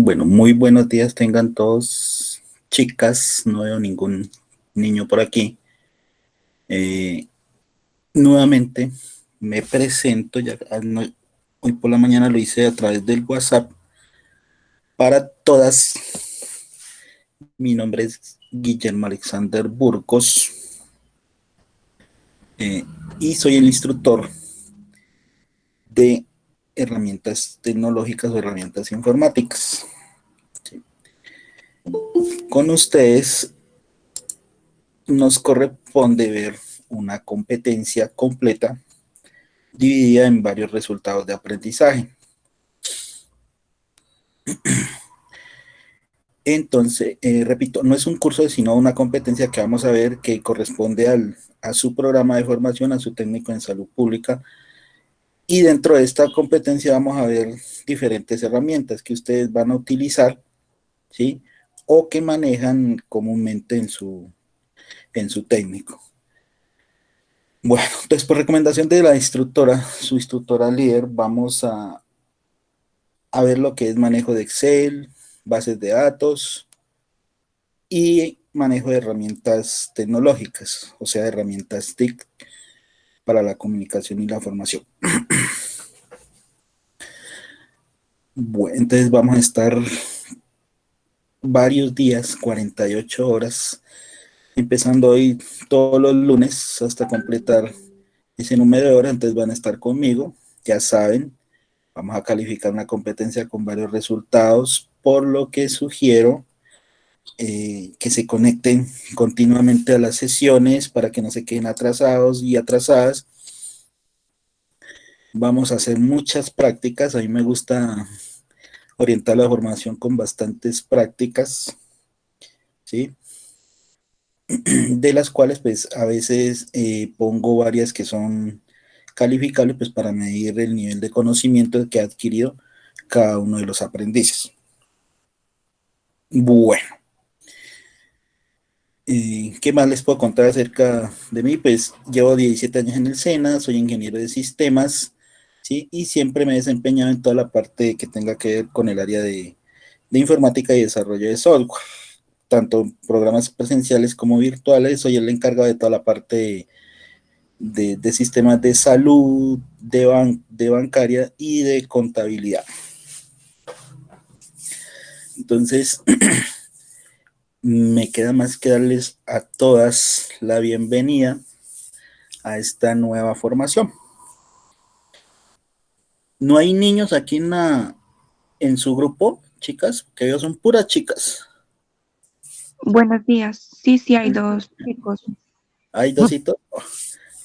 Bueno, muy buenos días tengan todos, chicas, no veo ningún niño por aquí. Eh, Nuevamente me presento, hoy por la mañana lo hice a través del WhatsApp para todas. Mi nombre es Guillermo Alexander Burgos eh, y soy el instructor de herramientas tecnológicas o herramientas informáticas. ¿Sí? Con ustedes nos corresponde ver una competencia completa dividida en varios resultados de aprendizaje. Entonces, repito, no es un curso, sino una competencia que vamos a ver que corresponde a su programa de formación, a su técnico en salud pública. Y dentro de esta competencia vamos a ver diferentes herramientas que ustedes van a utilizar, ¿sí? O que manejan comúnmente en su técnico. Bueno, entonces por recomendación de la instructora, su instructora líder, vamos a ver lo que es manejo de Excel, bases de datos y manejo de herramientas tecnológicas, o sea, herramientas TIC para la comunicación y la formación. Bueno, entonces vamos a estar varios días, 48 horas, empezando hoy todos los lunes hasta completar ese número de horas, entonces van a estar conmigo, ya saben, vamos a calificar una competencia con varios resultados, por lo que sugiero que se conecten continuamente a las sesiones para que no se queden atrasados y atrasadas. Vamos a hacer muchas prácticas. A mí me gusta orientar la formación con bastantes prácticas, ¿sí? De las cuales pues a veces pongo varias que son calificables pues para medir el nivel de conocimiento que ha adquirido cada uno de los aprendices. Bueno, ¿qué más les puedo contar acerca de mí? Pues llevo 17 años en el SENA, soy ingeniero de sistemas, ¿sí? Y siempre me he desempeñado en toda la parte que tenga que ver con el área de informática y desarrollo de software, tanto programas presenciales como virtuales. Soy el encargado de toda la parte de sistemas de salud, de bancaria y de contabilidad. Entonces, me queda más que darles a todas la bienvenida a esta nueva formación. No hay niños aquí en su grupo, chicas, que ellos son puras chicas. Buenos días. Sí, sí, hay dos chicos. Hay dositos,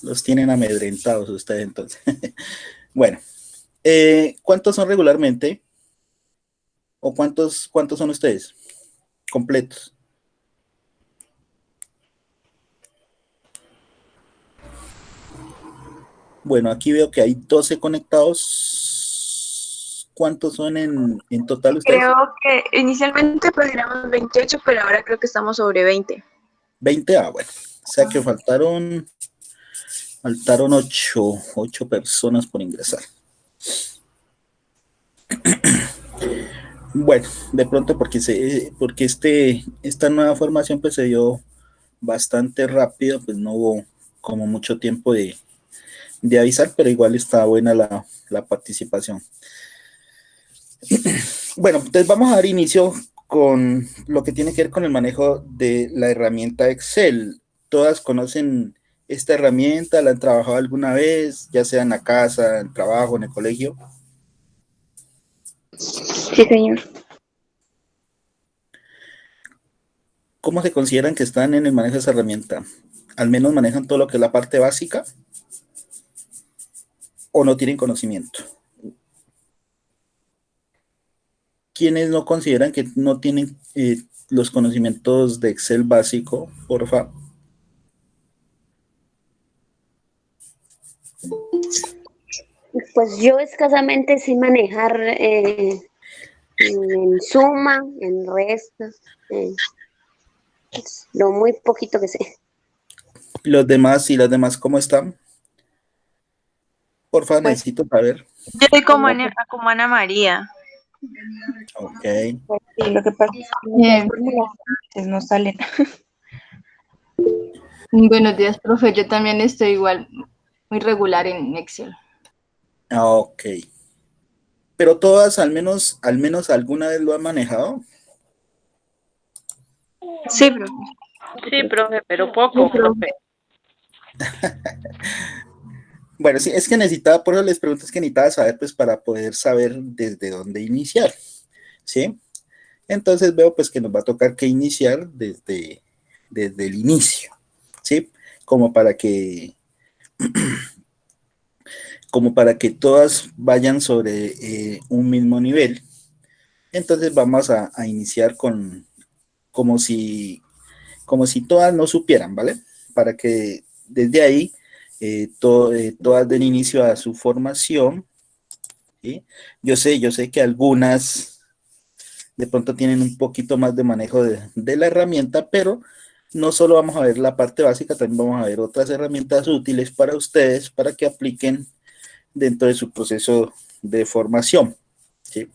los tienen amedrentados ustedes entonces. Bueno, ¿cuántos son regularmente? ¿O cuántos son ustedes completos? Bueno, aquí veo que hay 12 conectados. ¿Cuántos son en total ustedes? Creo que inicialmente pues éramos 28, pero ahora creo que estamos sobre 20. 20. Bueno. O sea que faltaron 8 personas por ingresar. Bueno, de pronto porque esta nueva formación pues se dio bastante rápido, pues no hubo como mucho tiempo de avisar, pero igual está buena la participación. Bueno, entonces vamos a dar inicio con lo que tiene que ver con el manejo de la herramienta Excel. Todas conocen esta herramienta, la han trabajado alguna vez, ya sea en la casa, en el trabajo, en el colegio. Sí, señor. ¿Cómo se consideran que están en el manejo de esa herramienta? ¿Al menos manejan todo lo que es la parte básica o no tienen conocimiento? ¿Quiénes no consideran que no tienen los conocimientos de Excel básico, porfa? Pues yo escasamente sé manejar en suma, en restas, lo muy poquito que sé. Los demás y las demás, ¿cómo están? Porfa, Pues necesito saber. Yo soy como No, Ana María. Ok. Sí, lo que pasa es que Bien. las fórmulas a veces no salen. Buenos días, profe. Yo también estoy igual, muy regular en Excel. Ok. Pero todas, al menos alguna vez lo han manejado. Sí, profe. Sí, profe, pero poco, profe. Bueno, sí, es que necesitaba, por eso les pregunto, es que necesitaba saber, pues, para poder saber desde dónde iniciar, ¿sí? Entonces veo, pues, que nos va a tocar que iniciar desde el inicio, ¿sí? Como para que, como para que todas vayan sobre un mismo nivel. Entonces vamos a iniciar con, como si, como si todas no supieran, ¿vale? Para que desde ahí todas den inicio a su formación, ¿sí? Yo sé que algunas de pronto tienen un poquito más de manejo de la herramienta, pero no solo vamos a ver la parte básica, también vamos a ver otras herramientas útiles para ustedes, para que apliquen dentro de su proceso de formación, ¿sí?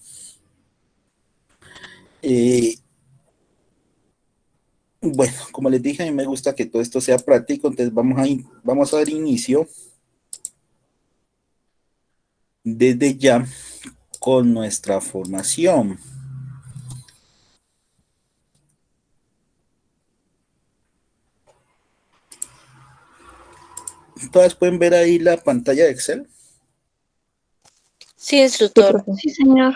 Eh, bueno, como les dije, a mí me gusta que todo esto sea práctico, entonces vamos a dar inicio desde ya con nuestra formación. Todas pueden ver ahí la pantalla de Excel. Sí, Sí, instructor. profe. Sí, señor.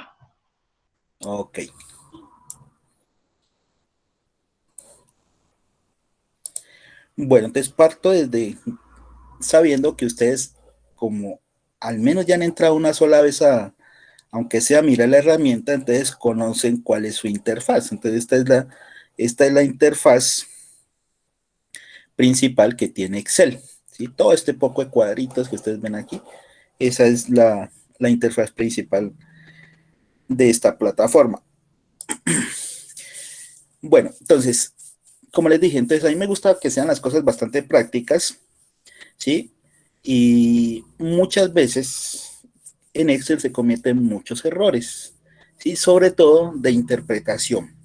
Ok. Bueno, entonces parto desde sabiendo que ustedes, como al menos ya han entrado una sola vez aunque sea mirar la herramienta, entonces conocen cuál es su interfaz. Entonces esta es la interfaz principal que tiene Excel, ¿sí? Todo este poco de cuadritos que ustedes ven aquí, esa es la interfaz principal de esta plataforma. Bueno, entonces, como les dije, entonces a mí me gusta que sean las cosas bastante prácticas, ¿sí? Y muchas veces en Excel se cometen muchos errores, ¿sí? Sobre todo de interpretación.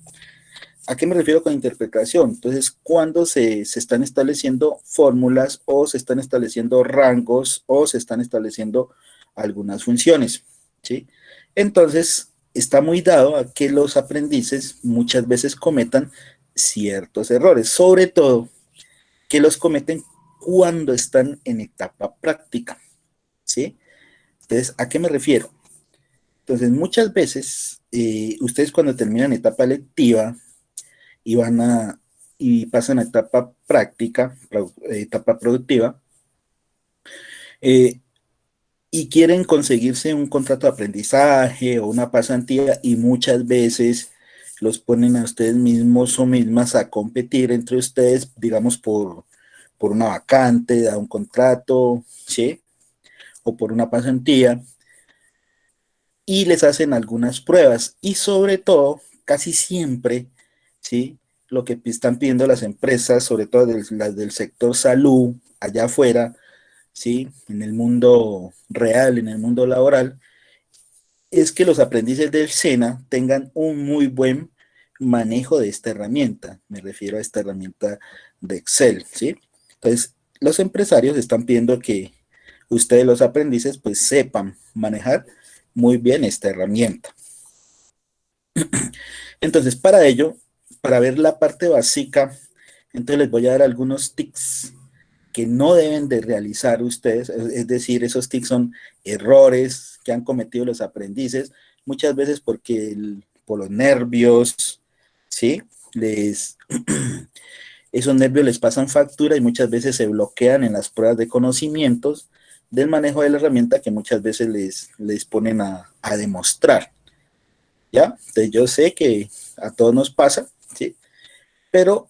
¿A qué me refiero con interpretación? Entonces, cuando se están estableciendo fórmulas o se están estableciendo rangos o se están estableciendo algunas funciones, ¿sí? Entonces, está muy dado a que los aprendices muchas veces cometan ciertos errores, sobre todo que los cometen cuando están en etapa práctica, ¿sí? Entonces, ¿a qué me refiero? Entonces, muchas veces, ustedes cuando terminan etapa lectiva, y y pasan a etapa práctica, etapa productiva, eh, y quieren conseguirse un contrato de aprendizaje o una pasantía y muchas veces los ponen a ustedes mismos o mismas a competir entre ustedes, digamos, por una vacante, a un contrato, ¿sí? O por una pasantía, y les hacen algunas pruebas y sobre todo, casi siempre, ¿sí? Lo que están pidiendo las empresas, sobre todo las del sector salud, allá afuera, ¿sí? En el mundo real, en el mundo laboral, es que los aprendices del SENA tengan un muy buen manejo de esta herramienta. Me refiero a esta herramienta de Excel, ¿sí? Entonces, los empresarios están pidiendo que ustedes, los aprendices, pues sepan manejar muy bien esta herramienta. Entonces, para ello, para ver la parte básica, entonces les voy a dar algunos tics que no deben de realizar ustedes, es decir, esos tics son errores que han cometido los aprendices, muchas veces porque por los nervios, ¿sí? Esos nervios les pasan factura y muchas veces se bloquean en las pruebas de conocimientos del manejo de la herramienta que muchas veces les ponen a demostrar. ¿Ya? Entonces yo sé que a todos nos pasa, ¿sí? Pero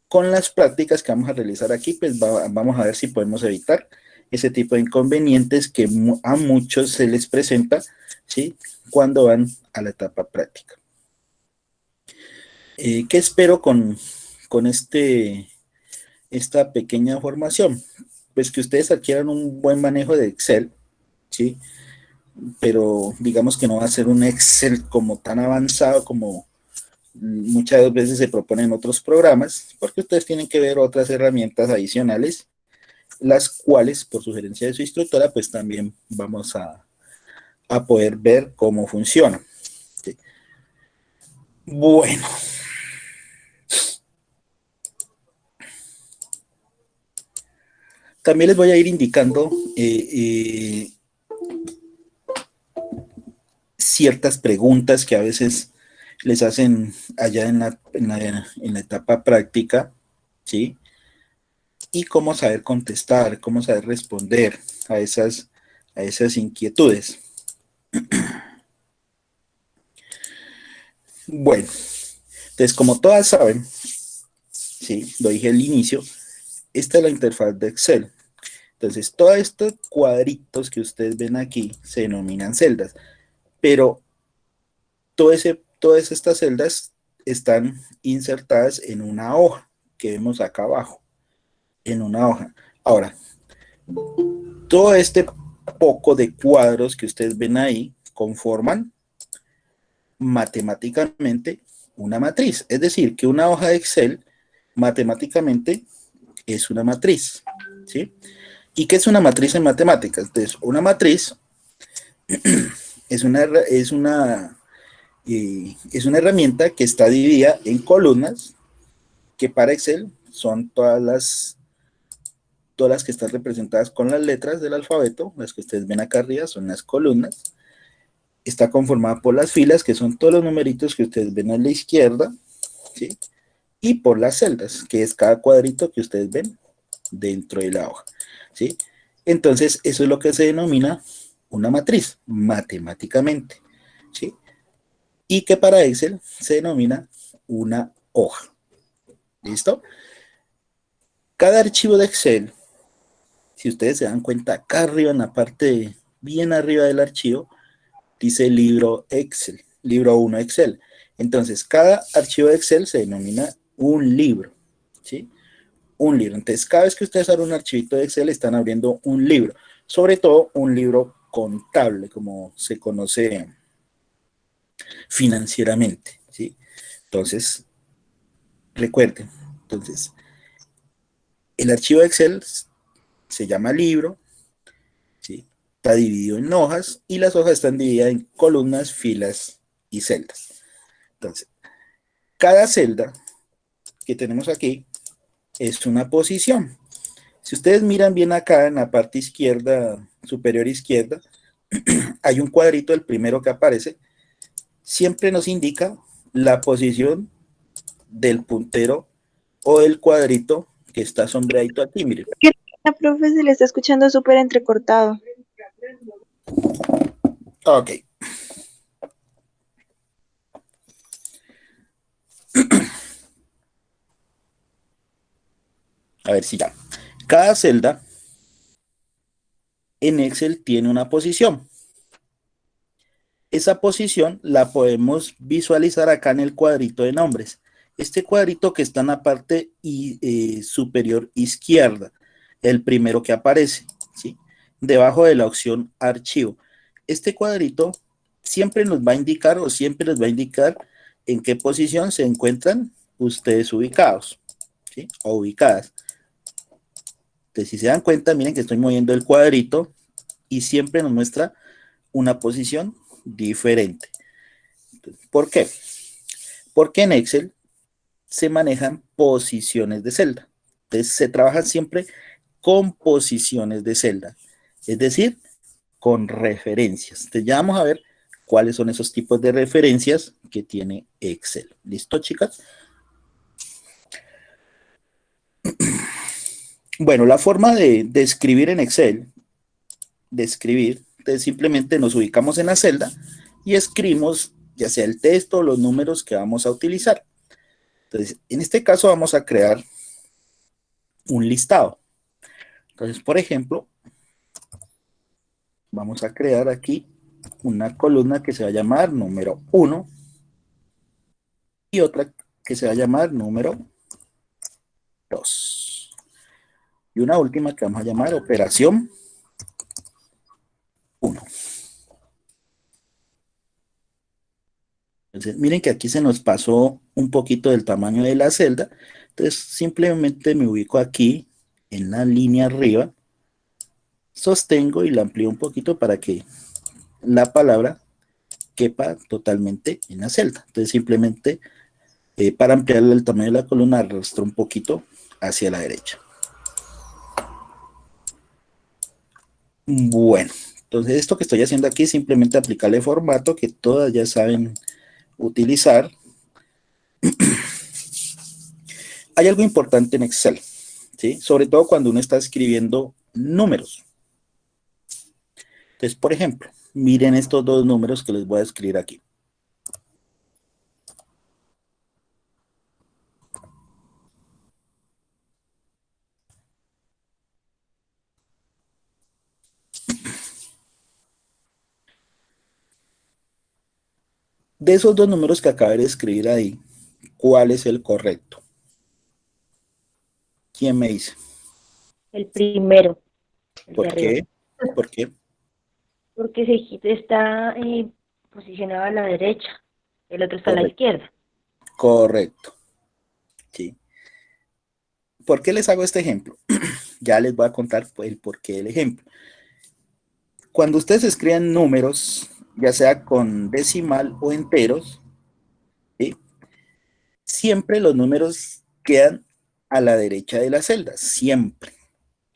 con las prácticas que vamos a realizar aquí, pues vamos a ver si podemos evitar ese tipo de inconvenientes que a muchos se les presenta, ¿sí? Cuando van a la etapa práctica. ¿Qué espero con esta pequeña formación? Pues que ustedes adquieran un buen manejo de Excel, ¿sí? pero digamos que no va a ser un Excel como tan avanzado como muchas veces se proponen otros programas, porque ustedes tienen que ver otras herramientas adicionales, las cuales, por sugerencia de su instructora, pues también vamos a poder ver cómo funciona. ¿Sí? Bueno. También les voy a ir indicando ciertas preguntas que a veces les hacen allá en la etapa práctica, ¿sí? Y cómo saber contestar, cómo saber responder a esas inquietudes. Bueno, entonces como todas saben, ¿sí? Lo dije al inicio, esta es la interfaz de Excel. Entonces, todos estos cuadritos que ustedes ven aquí se denominan celdas, pero todas estas celdas están insertadas en una hoja que vemos acá abajo, en una hoja. Ahora, todo este poco de cuadros que ustedes ven ahí conforman matemáticamente una matriz. Es decir, que una hoja de Excel matemáticamente es una matriz, ¿sí? ¿Y qué es una matriz en matemáticas? Entonces, una matriz es una herramienta que está dividida en columnas, que para Excel son todas las que están representadas con las letras del alfabeto, las que ustedes ven acá arriba son las columnas. Está conformada por las filas, que son todos los numeritos que ustedes ven a la izquierda, ¿sí? Y por las celdas, que es cada cuadrito que ustedes ven dentro de la hoja, ¿sí? Entonces, eso es lo que se denomina una matriz, matemáticamente, ¿sí? Y que para Excel se denomina una hoja. ¿Listo? Cada archivo de Excel, si ustedes se dan cuenta, acá arriba en la parte, bien arriba del archivo, dice libro Excel, libro 1 Excel. Entonces, cada archivo de Excel se denomina un libro, ¿sí? Un libro. Entonces, cada vez que ustedes abren un archivito de Excel, están abriendo un libro. Sobre todo, un libro contable, como se conoce financieramente, ¿sí? Entonces, recuerden, entonces, el archivo de Excel se llama libro, ¿sí? Está dividido en hojas y las hojas están divididas en columnas, filas y celdas. Entonces, cada celda que tenemos aquí es una posición. Si ustedes miran bien acá en la parte izquierda, superior izquierda, hay un cuadrito, el primero que aparece, siempre nos indica la posición del puntero o del cuadrito que está sombreadito aquí, miren. La profe se le está escuchando súper entrecortado. Ok. A ver si ya. Cada celda en Excel tiene una posición. Esa posición la podemos visualizar acá en el cuadrito de nombres. Este cuadrito que está en la parte superior izquierda, el primero que aparece, ¿sí? Debajo de la opción archivo. Este cuadrito siempre nos va a indicar o siempre les va a indicar en qué posición se encuentran ustedes ubicados, ¿sí? O ubicadas. Entonces, si se dan cuenta, miren que estoy moviendo el cuadrito y siempre nos muestra una posición diferente. ¿Por qué? Porque en Excel se manejan posiciones de celda. Entonces, se trabaja siempre con posiciones de celda, es decir, con referencias. Entonces, ya vamos a ver cuáles son esos tipos de referencias que tiene Excel. ¿Listo, chicas? Bueno, la forma de escribir en Excel, entonces simplemente nos ubicamos en la celda y escribimos ya sea el texto o los números que vamos a utilizar. Entonces, en este caso vamos a crear un listado. Entonces, por ejemplo, vamos a crear aquí una columna que se va a llamar número 1 y otra que se va a llamar número 2. Y una última que vamos a llamar operación 1. Entonces, miren que aquí se nos pasó un poquito del tamaño de la celda. Entonces, simplemente me ubico aquí en la línea arriba, sostengo y la amplío un poquito para que la palabra quepa totalmente en la celda. Entonces, simplemente para ampliar el tamaño de la columna, arrastro un poquito hacia la derecha. Bueno, entonces esto que estoy haciendo aquí es simplemente aplicarle formato que todas ya saben utilizar. Hay algo importante en Excel, ¿sí? Sobre todo cuando uno está escribiendo números. Entonces, por ejemplo, miren estos dos números que les voy a escribir aquí. De esos dos números que acabé de escribir ahí, ¿cuál es el correcto? ¿Quién me dice? El primero. El ¿Por de arriba. qué? ¿Por qué? Porque está posicionado a la derecha, el otro está a la Correcto. izquierda. Correcto. Sí. ¿Por qué les hago este ejemplo? Ya les voy a contar el porqué del ejemplo. Cuando ustedes escriben números, ya sea con decimal o enteros, ¿sí? Siempre los números quedan a la derecha de la celda, siempre.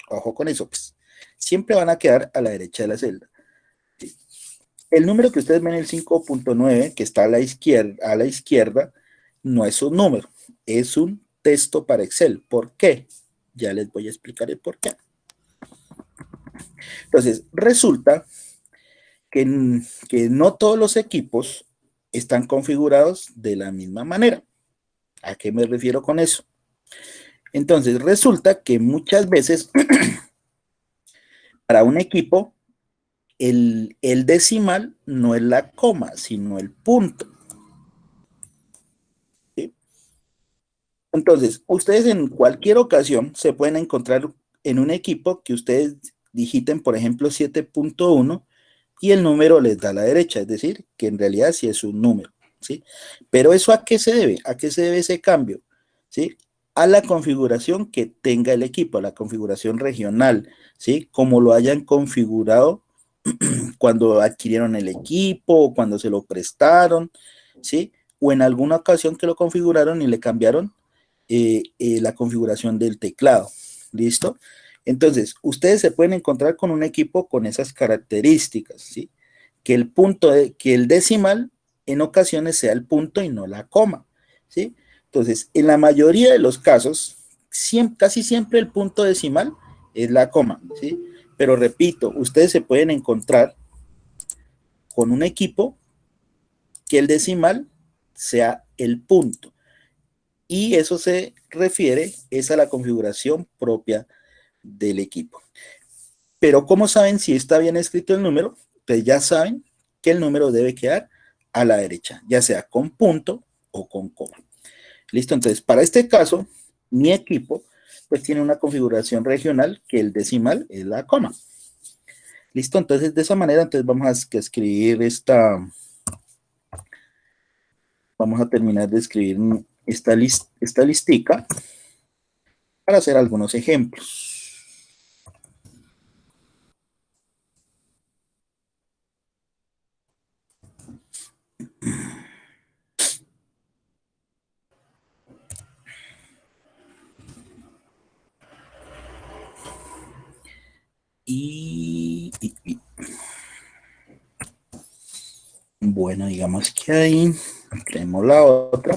Ojo con eso, pues. Siempre van a quedar a la derecha de la celda. ¿Sí? El número que ustedes ven, el 5.9, que está a la izquierda, no es un número, es un texto para Excel. ¿Por qué? Ya les voy a explicar el por qué. Entonces, resulta que no todos los equipos están configurados de la misma manera. ¿A qué me refiero con eso? Entonces, resulta que muchas veces para un equipo el decimal no es la coma, sino el punto. ¿Sí? Entonces, ustedes en cualquier ocasión se pueden encontrar en un equipo que ustedes digiten, por ejemplo, 7.1 y el número les da a la derecha, es decir, que en realidad sí es un número, ¿sí? Pero ¿eso a qué se debe? ¿A qué se debe ese cambio? ¿Sí? A la configuración que tenga el equipo, a la configuración regional, ¿sí? Como lo hayan configurado cuando adquirieron el equipo, o cuando se lo prestaron, ¿sí? O en alguna ocasión que lo configuraron y le cambiaron la configuración del teclado, ¿listo? Entonces, ustedes se pueden encontrar con un equipo con esas características, ¿sí? Que el decimal en ocasiones sea el punto y no la coma, ¿sí? Entonces, en la mayoría de los casos, casi siempre el punto decimal es la coma, ¿sí? Pero repito, ustedes se pueden encontrar con un equipo que el decimal sea el punto. Y eso se refiere a la configuración propia del equipo. Pero ¿cómo saben si está bien escrito el número? Pues ya saben que el número debe quedar a la derecha, ya sea con punto o con coma. Listo, entonces para este caso, mi equipo pues tiene una configuración regional que el decimal es la coma. Listo, entonces de esa manera entonces vamos a escribir vamos a terminar de escribir esta listica para hacer algunos ejemplos. Bueno, digamos que ahí creemos la otra.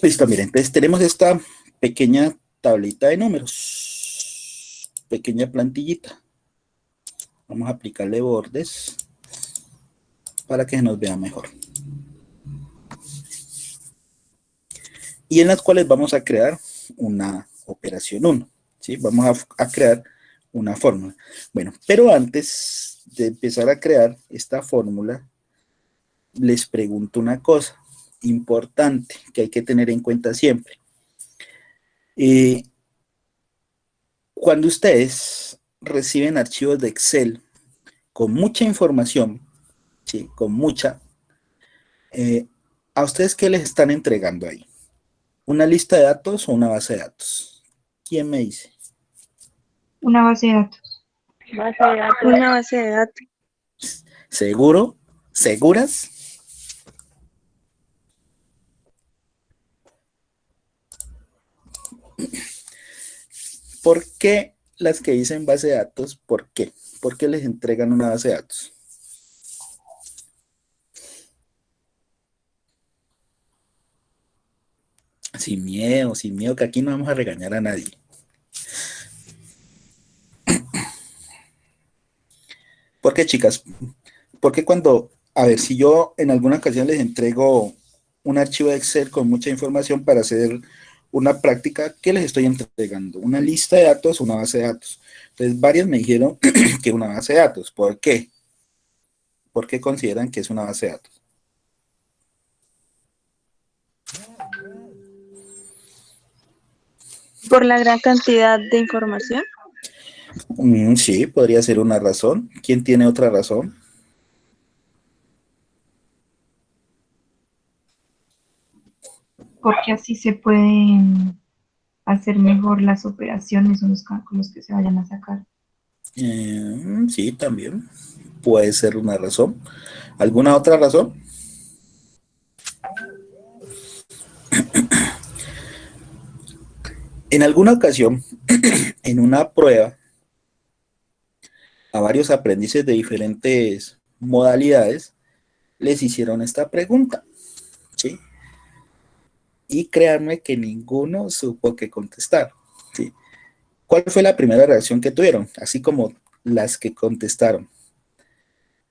Listo, miren, entonces tenemos esta pequeña tablita de números, pequeña plantillita. Vamos a aplicarle bordes para que se nos vea mejor. y en las cuales vamos a crear una operación 1, ¿sí? Vamos a crear una fórmula. Bueno, pero antes de empezar a crear esta fórmula, les pregunto una cosa importante que hay que tener en cuenta siempre. Cuando ustedes reciben archivos de Excel con mucha información, ¿sí? Con mucha, ¿a ustedes qué les están entregando ahí? ¿Una lista de datos o una base de datos? ¿Quién me dice? Una base de datos. Base de datos. Una base de datos. ¿Seguro? ¿Seguras? ¿Por qué las que dicen base de datos? ¿Por qué? ¿Por qué les entregan una base de datos? Sin miedo, que aquí no vamos a regañar a nadie. ¿Por qué, chicas? Porque cuando, a ver, si yo en alguna ocasión les entrego un archivo de Excel con mucha información para hacer una práctica, ¿qué les estoy entregando? ¿Una lista de datos o una base de datos? Entonces, varias me dijeron que una base de datos. ¿Por qué? ¿Por qué consideran que es una base de datos? Por la gran cantidad de información. Sí, podría ser una razón. ¿Quién tiene otra razón? Porque así se pueden hacer mejor las operaciones o los cálculos que se vayan a sacar. Sí, también puede ser una razón. ¿Alguna otra razón? En alguna ocasión, en una prueba, a varios aprendices de diferentes modalidades les hicieron esta pregunta, ¿sí? Y créanme que ninguno supo qué contestar, ¿sí? ¿Cuál fue la primera reacción que tuvieron? Así como las que contestaron.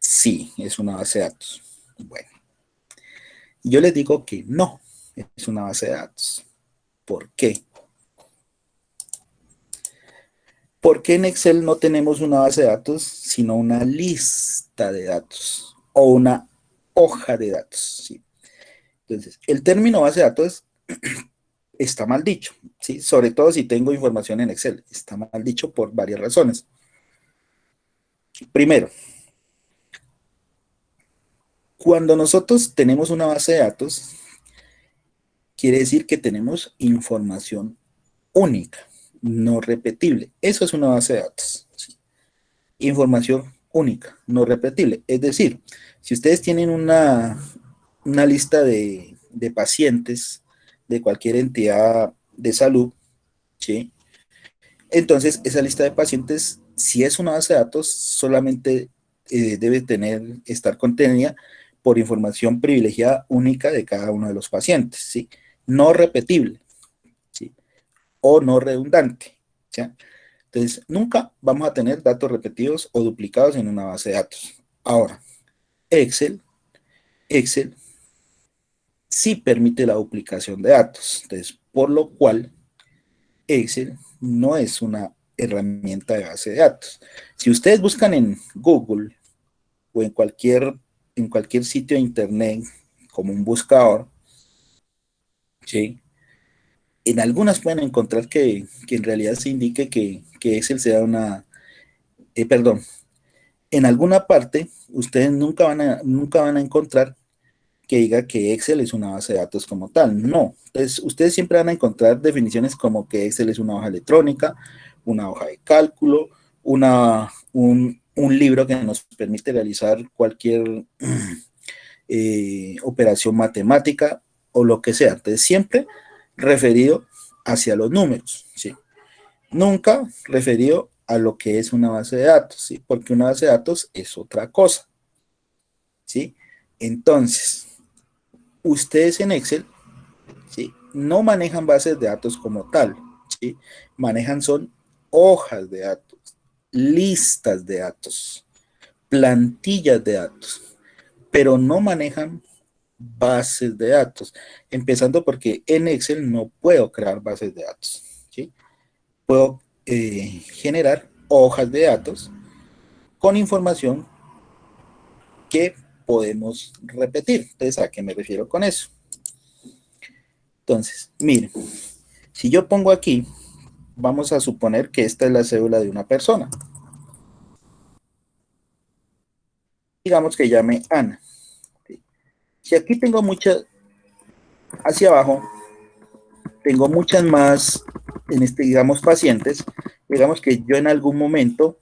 Sí, es una base de datos. Bueno, yo les digo que no es una base de datos. ¿Por qué? ¿Por qué en Excel no tenemos una base de datos, sino una lista de datos o una hoja de datos? ¿Sí? Entonces, el término base de datos está mal dicho, ¿sí? Sobre todo si tengo información en Excel. Está mal dicho por varias razones. Primero, cuando nosotros tenemos una base de datos, quiere decir que tenemos información única, no repetible. Eso es una base de datos, ¿sí? Información única, no repetible. Es decir, si ustedes tienen una lista de pacientes de cualquier entidad de salud, ¿sí? Entonces, esa lista de pacientes, si es una base de datos, solamente debe estar contenida por información privilegiada única de cada uno de los pacientes, ¿sí? No repetible, ¿sí? O no redundante, ¿sí? Entonces, nunca vamos a tener datos repetidos o duplicados en una base de datos. Ahora, Excel sí permite la duplicación de datos. Entonces, por lo cual, Excel no es una herramienta de base de datos. Si ustedes buscan en Google o en cualquier sitio de internet como un buscador, ¿sí? En algunas pueden encontrar que en realidad se indique que Excel sea una, perdón, en alguna parte ustedes nunca van a encontrar que diga que Excel es una base de datos como tal. No. Entonces, ustedes siempre van a encontrar definiciones como que Excel es una hoja electrónica, una hoja de cálculo, un libro que nos permite realizar cualquier operación matemática o lo que sea. Entonces, siempre referido hacia los números, ¿sí? Nunca referido a lo que es una base de datos, ¿sí? Porque una base de datos es otra cosa, ¿sí? Entonces, ustedes en Excel, ¿sí? No manejan bases de datos como tal, ¿sí? Manejan son hojas de datos, listas de datos, plantillas de datos, pero no manejan bases de datos, empezando porque en Excel no puedo crear bases de datos, ¿sí? Puedo generar hojas de datos con información que podemos repetir. Entonces, ¿a qué me refiero con eso? Entonces, miren, si yo pongo aquí, vamos a suponer que esta es la cédula de una persona. Digamos que llame Ana. Si aquí tengo muchas, hacia abajo, tengo muchas más, digamos, pacientes, digamos que yo en algún momento,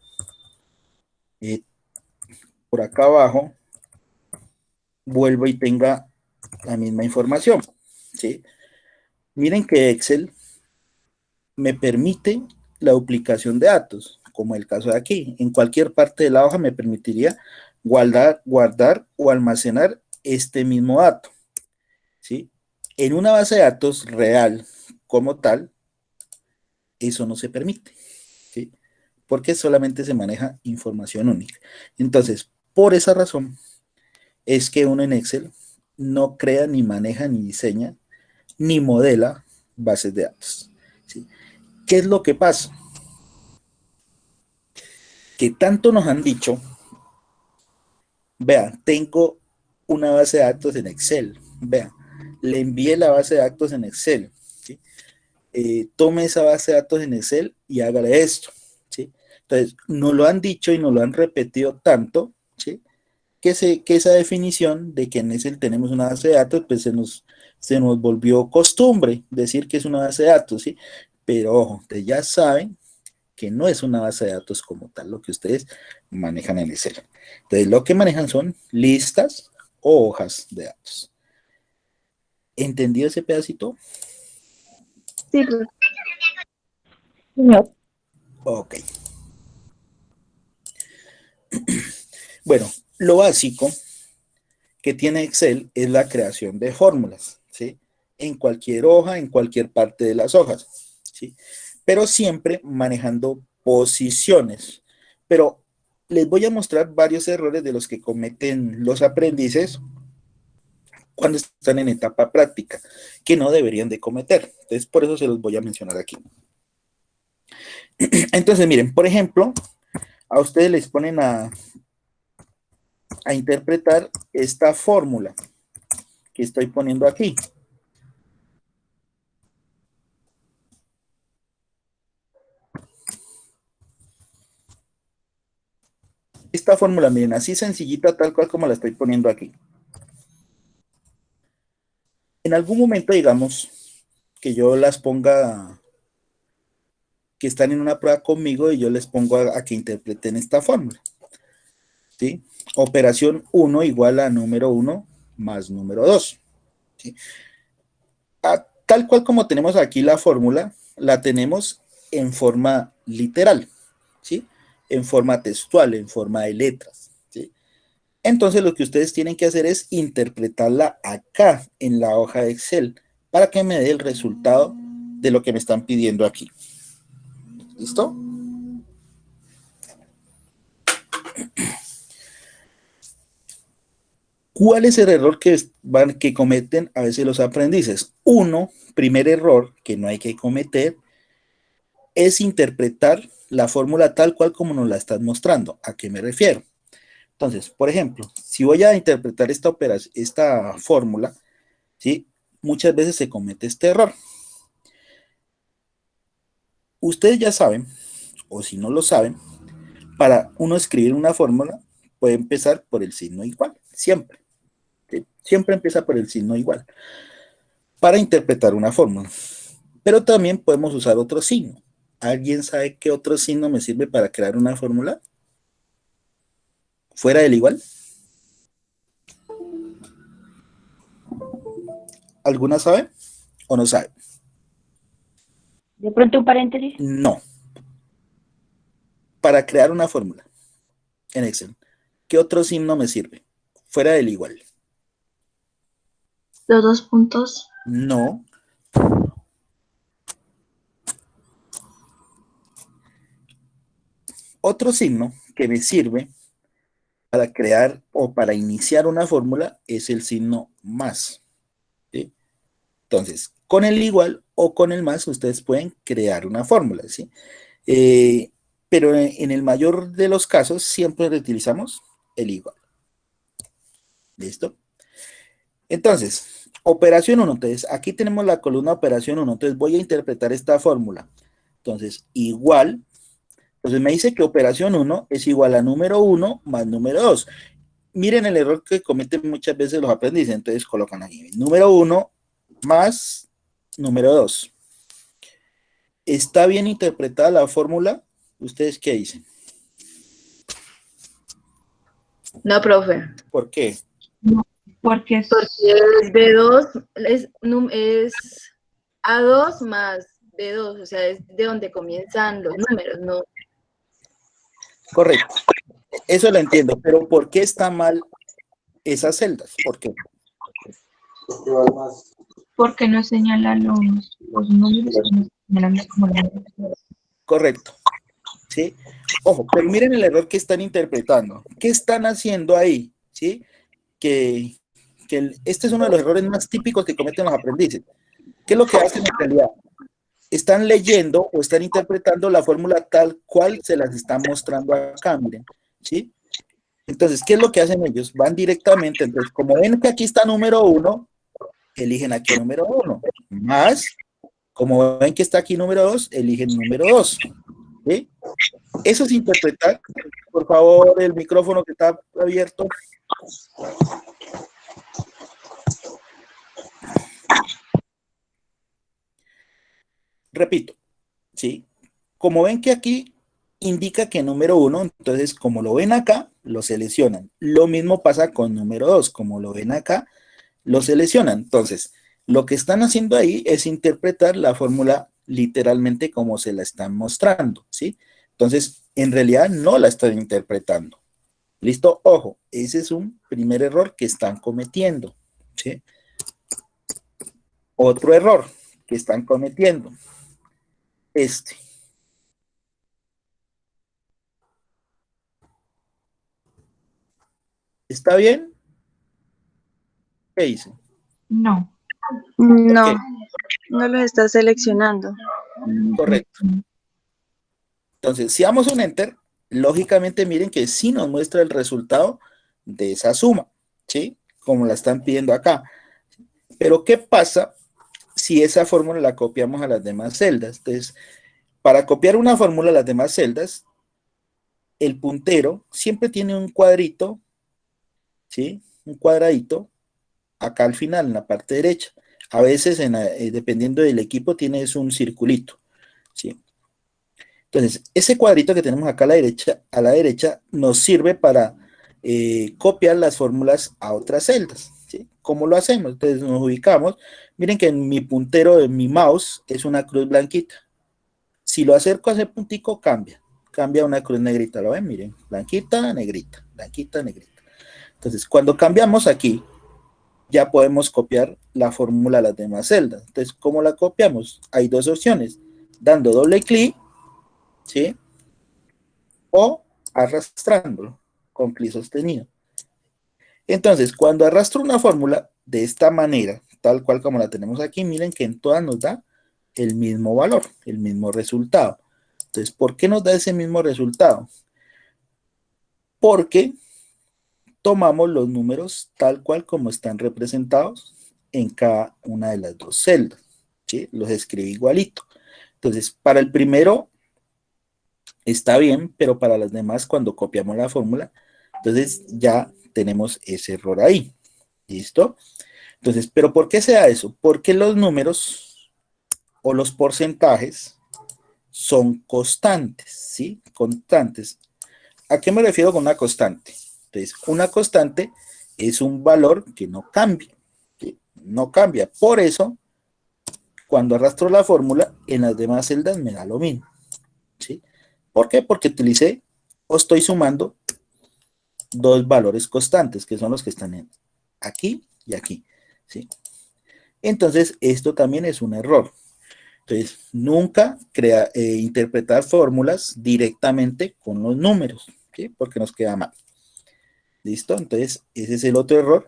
por acá abajo, vuelvo y tenga la misma información, ¿sí? Miren que Excel me permite la duplicación de datos, como el caso de aquí. En cualquier parte de la hoja me permitiría guardar o almacenar este mismo dato, ¿sí? En una base de datos real como tal, eso no se permite, ¿sí? Porque solamente se maneja información única. Entonces, por esa razón, es que uno en Excel no crea, ni maneja, ni diseña, ni modela bases de datos, ¿sí? ¿Qué es lo que pasa? Que tanto nos han dicho, vean, tengo una base de datos en Excel, vean, le envié la base de datos en Excel, ¿sí? Tome esa base de datos en Excel y hágale esto, ¿sí? Entonces, nos lo han dicho y nos lo han repetido tanto, ¿sí? Que esa definición de que en Excel tenemos una base de datos, pues se nos volvió costumbre decir que es una base de datos, ¿sí? Pero ojo, ustedes ya saben que no es una base de datos como tal lo que ustedes manejan en Excel. Entonces, lo que manejan son listas o hojas de datos. ¿Entendido ese pedacito? Sí, profe. No. Ok. Bueno, lo básico que tiene Excel es la creación de fórmulas, ¿sí? En cualquier hoja, en cualquier parte de las hojas, ¿sí? Pero siempre manejando posiciones. Pero les voy a mostrar varios errores de los que cometen los aprendices cuando están en etapa práctica, que no deberían de cometer. Entonces, por eso se los voy a mencionar aquí. Entonces, miren, por ejemplo, a ustedes les ponen a interpretar esta fórmula que estoy poniendo aquí. Esta fórmula, miren, así sencillita, tal cual como la estoy poniendo aquí. En algún momento, digamos, que yo las ponga, que están en una prueba conmigo y yo les pongo a que interpreten esta fórmula, ¿sí? Operación 1 igual a número 1 más número 2, ¿sí? Tal cual como tenemos aquí la fórmula, la tenemos en forma literal, ¿sí? En forma textual, en forma de letras, ¿sí? Entonces lo que ustedes tienen que hacer es interpretarla acá en la hoja de Excel para que me dé el resultado de lo que me están pidiendo aquí. ¿Listo? ¿Cuál es el error que cometen a veces los aprendices? Primer error que no hay que cometer es interpretar la fórmula tal cual como nos la están mostrando. ¿A qué me refiero? Entonces, por ejemplo, si voy a interpretar esta fórmula, ¿sí? Muchas veces se comete este error. Ustedes ya saben, o si no lo saben, para uno escribir una fórmula puede empezar por el signo igual, siempre. ¿Sí? Siempre empieza por el signo igual para interpretar una fórmula. Pero también podemos usar otro signo. ¿Alguien sabe qué otro signo me sirve para crear una fórmula? ¿Fuera del igual? ¿Alguna sabe o no sabe? De pronto un paréntesis. No. Para crear una fórmula en Excel, ¿qué otro signo me sirve? Fuera del igual. Los dos puntos. No. Otro signo que me sirve para crear o para iniciar una fórmula es el signo más. ¿Sí? Entonces, con el igual o con el más, ustedes pueden crear una fórmula, ¿sí? Pero en el mayor de los casos, siempre utilizamos el igual. ¿Listo? Entonces, operación 1. Entonces, aquí tenemos la columna operación 1. Entonces, voy a interpretar esta fórmula. Entonces, igual. Entonces, me dice que operación 1 es igual a número 1 más número 2. Miren el error que cometen muchas veces los aprendices. Entonces, colocan aquí número 1 más número 2. ¿Está bien interpretada la fórmula? ¿Ustedes qué dicen? No, profe. ¿Por qué? Porque es, Porque es B2, es A2 más B2, o sea, es de donde comienzan los números, ¿no? Correcto. Eso lo entiendo, pero ¿por qué está mal esas celdas? ¿Por qué? porque no señala los números, sino señala como la Correcto. ¿Sí? Ojo, pero miren el error que están interpretando. ¿Qué están haciendo ahí? ¿Sí? Este es uno de los errores más típicos que cometen los aprendices. ¿Qué es lo que hacen en realidad? Están leyendo o están interpretando la fórmula tal cual se las están mostrando acá, miren. ¿Sí? Entonces, ¿qué es lo que hacen ellos? Van directamente, entonces, como ven que aquí está número 1, eligen aquí número 1. Más, como ven que está aquí número 2, eligen número 2. ¿Sí? Eso es interpretar. Por favor, el micrófono que está abierto. Repito, ¿sí? Como ven que aquí indica que número 1, entonces como lo ven acá, lo seleccionan. Lo mismo pasa con número 2, como lo ven acá, lo seleccionan. Entonces, lo que están haciendo ahí es interpretar la fórmula literalmente como se la están mostrando, ¿sí? Entonces, en realidad no la están interpretando. ¿Listo? Ojo, ese es un primer error que están cometiendo, ¿sí? Otro error que están cometiendo. ¿Está bien? ¿Qué hice? No. No, Ok, no los está seleccionando. correcto. Entonces, si damos un enter, lógicamente miren que sí nos muestra el resultado de esa suma, ¿sí? Como la están pidiendo acá. Pero, ¿qué pasa si esa fórmula la copiamos a las demás celdas? Entonces, para copiar una fórmula a las demás celdas, el puntero siempre tiene un cuadrito, ¿sí? Un cuadradito acá al final, en la parte derecha. A veces, dependiendo del equipo, tienes un circulito, ¿sí? Entonces, ese cuadrito que tenemos acá a la derecha nos sirve para copiar las fórmulas a otras celdas, ¿sí? ¿Cómo lo hacemos? Entonces nos ubicamos. Miren que en mi puntero de mi mouse es una cruz blanquita. Si lo acerco a ese puntico, cambia. Cambia a una cruz negrita. ¿Lo ven? Miren, blanquita, negrita, blanquita, negrita. Entonces, cuando cambiamos aquí, ya podemos copiar la fórmula a las demás celdas. Entonces, ¿cómo la copiamos? Hay dos opciones. Dando doble clic, ¿sí? O arrastrándolo con clic sostenido. Entonces, cuando arrastro una fórmula de esta manera, tal cual como la tenemos aquí, miren que en todas nos da el mismo valor, el mismo resultado. Entonces, ¿por qué nos da ese mismo resultado? Porque tomamos los números tal cual como están representados en cada una de las dos celdas, ¿sí? Los escribí igualito. Entonces, para el primero está bien, pero para las demás, cuando copiamos la fórmula, entonces ya tenemos ese error ahí. ¿Listo? Entonces, ¿pero por qué se da eso? Porque los números o los porcentajes son constantes, ¿sí? Constantes. ¿A qué me refiero con una constante? Entonces, una constante es un valor que no cambia, ¿sí? No cambia. Por eso, cuando arrastro la fórmula, en las demás celdas me da lo mismo, ¿sí? ¿Por qué? Porque utilicé o estoy sumando dos valores constantes, que son los que están aquí y aquí, ¿sí? Entonces, esto también es un error. Entonces, nunca interpretar fórmulas directamente con los números, ¿sí? Porque nos queda mal. ¿Listo? Entonces, ese es el otro error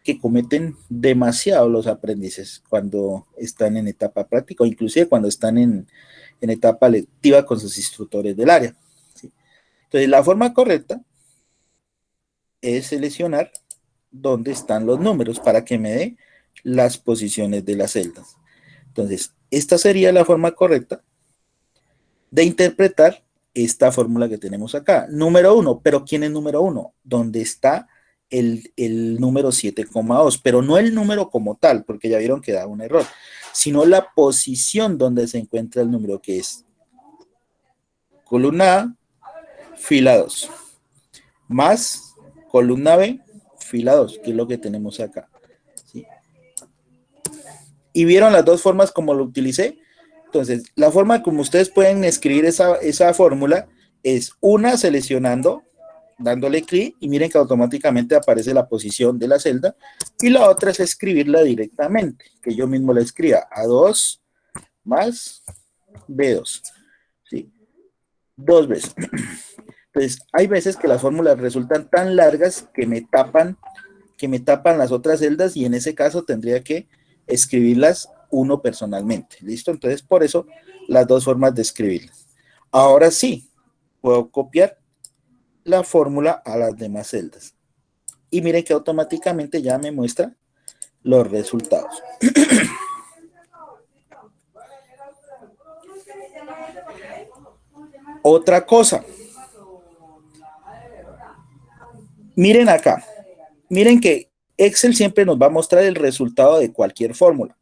que cometen demasiado los aprendices cuando están en etapa práctica o inclusive cuando están en etapa lectiva con sus instructores del área. ¿Sí? Entonces, la forma correcta es seleccionar dónde están los números para que me dé las posiciones de las celdas. Entonces, esta sería la forma correcta de interpretar esta fórmula que tenemos acá. Número 1, pero ¿quién es número 1? Donde está el número 7,2, pero no el número como tal, porque ya vieron que da un error, sino la posición donde se encuentra el número, que es columna A, fila 2, más columna B, fila 2, que es lo que tenemos acá. ¿Sí? ¿Y vieron las dos formas como lo utilicé? Entonces, la forma como ustedes pueden escribir esa fórmula es una seleccionando, dándole clic, y miren que automáticamente aparece la posición de la celda, y la otra es escribirla directamente, que yo mismo la escriba, A2 más B2, ¿sí? 2 veces. Entonces, hay veces que las fórmulas resultan tan largas que me tapan las otras celdas, y en ese caso tendría que escribirlas uno personalmente, ¿listo? Entonces, por eso, las dos formas de escribirlas. Ahora sí, puedo copiar la fórmula a las demás celdas. Y miren que automáticamente ya me muestra los resultados. Otra cosa. Miren acá. Miren que Excel siempre nos va a mostrar el resultado de cualquier fórmula,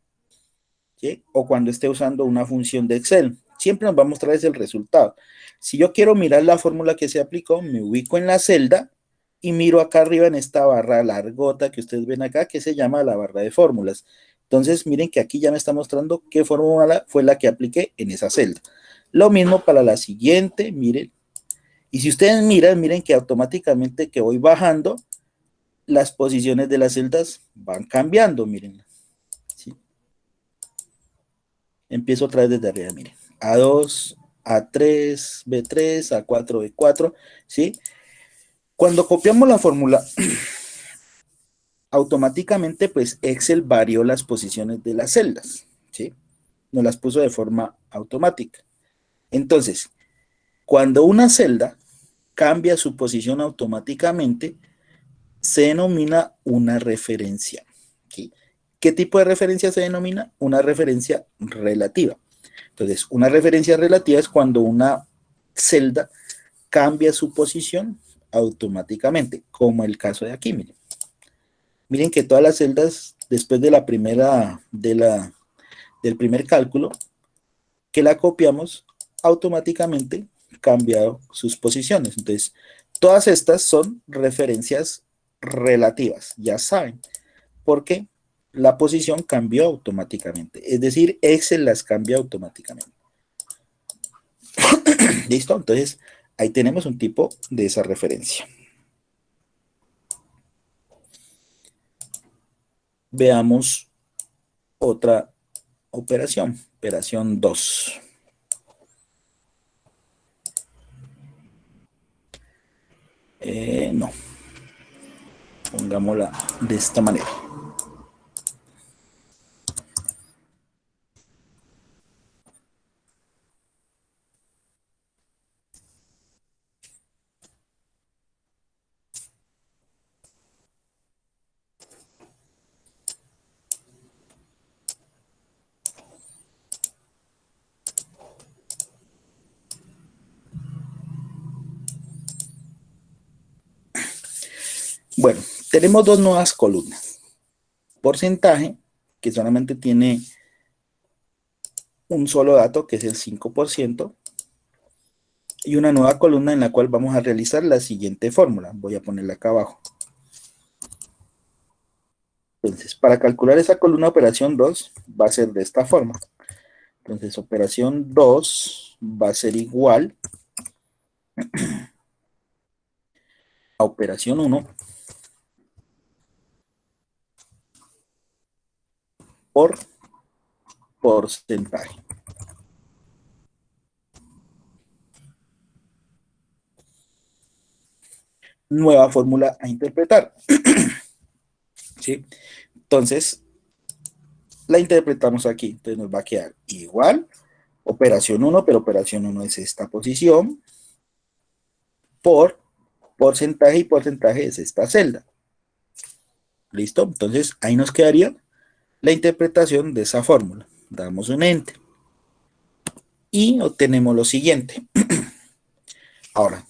¿sí? O cuando esté usando una función de Excel. Siempre nos va a mostrar ese el resultado. Si yo quiero mirar la fórmula que se aplicó, me ubico en la celda y miro acá arriba en esta barra largota que ustedes ven acá, que se llama la barra de fórmulas. Entonces, miren que aquí ya me está mostrando qué fórmula fue la que apliqué en esa celda. Lo mismo para la siguiente, miren. Y si ustedes miren que automáticamente que voy bajando, las posiciones de las celdas van cambiando, miren. ¿Sí? Empiezo otra vez desde arriba, miren. A2, A3, B3, A4, B4, ¿sí? Cuando copiamos la fórmula, automáticamente pues Excel varió las posiciones de las celdas, ¿sí? Nos las puso de forma automática. Entonces, cuando una celda cambia su posición automáticamente, se denomina una referencia, ¿sí? ¿Qué tipo de referencia se denomina? Una referencia relativa. Entonces, una referencia relativa es cuando una celda cambia su posición automáticamente, como el caso de aquí, miren. Miren que todas las celdas, después de del primer cálculo, que la copiamos, automáticamente cambiado sus posiciones. Entonces, todas estas son referencias relativas, ya saben, porque la posición cambió automáticamente. Es decir, Excel las cambia automáticamente. ¿Listo? Entonces, ahí tenemos un tipo de esa referencia. Veamos otra operación, operación 2. No. Pongámosla de esta manera. Bueno, tenemos dos nuevas columnas. Porcentaje, que solamente tiene un solo dato, que es el 5%, y una nueva columna en la cual vamos a realizar la siguiente fórmula. Voy a ponerla acá abajo. Entonces, para calcular esa columna operación 2, va a ser de esta forma. Entonces, operación 2 va a ser igual a operación 1 por porcentaje. Nueva fórmula a interpretar. ¿sí? Entonces, la interpretamos aquí. Entonces nos va a quedar igual, operación 1, pero operación 1 es esta posición, por porcentaje, y porcentaje es esta celda. ¿Listo? Entonces, ahí nos quedaría la interpretación de esa fórmula. Damos un enter. Y obtenemos lo siguiente. Ahora,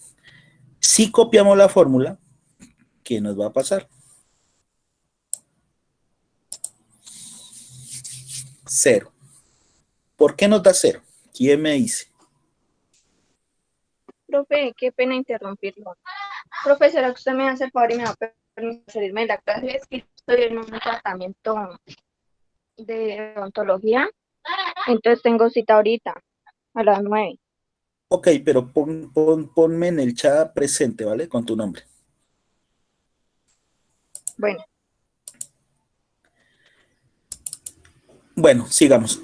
si copiamos la fórmula, ¿qué nos va a pasar? 0. ¿Por qué nos da 0? ¿Quién me dice? Profe, qué pena interrumpirlo. Profesora, usted me hace el favor y me va a permitir salirme de la clase. Es que estoy en un tratamiento de odontología, entonces tengo cita ahorita a las 9. Ok, pero ponme en el chat presente, ¿vale? Con tu nombre. Bueno, Bueno, sigamos.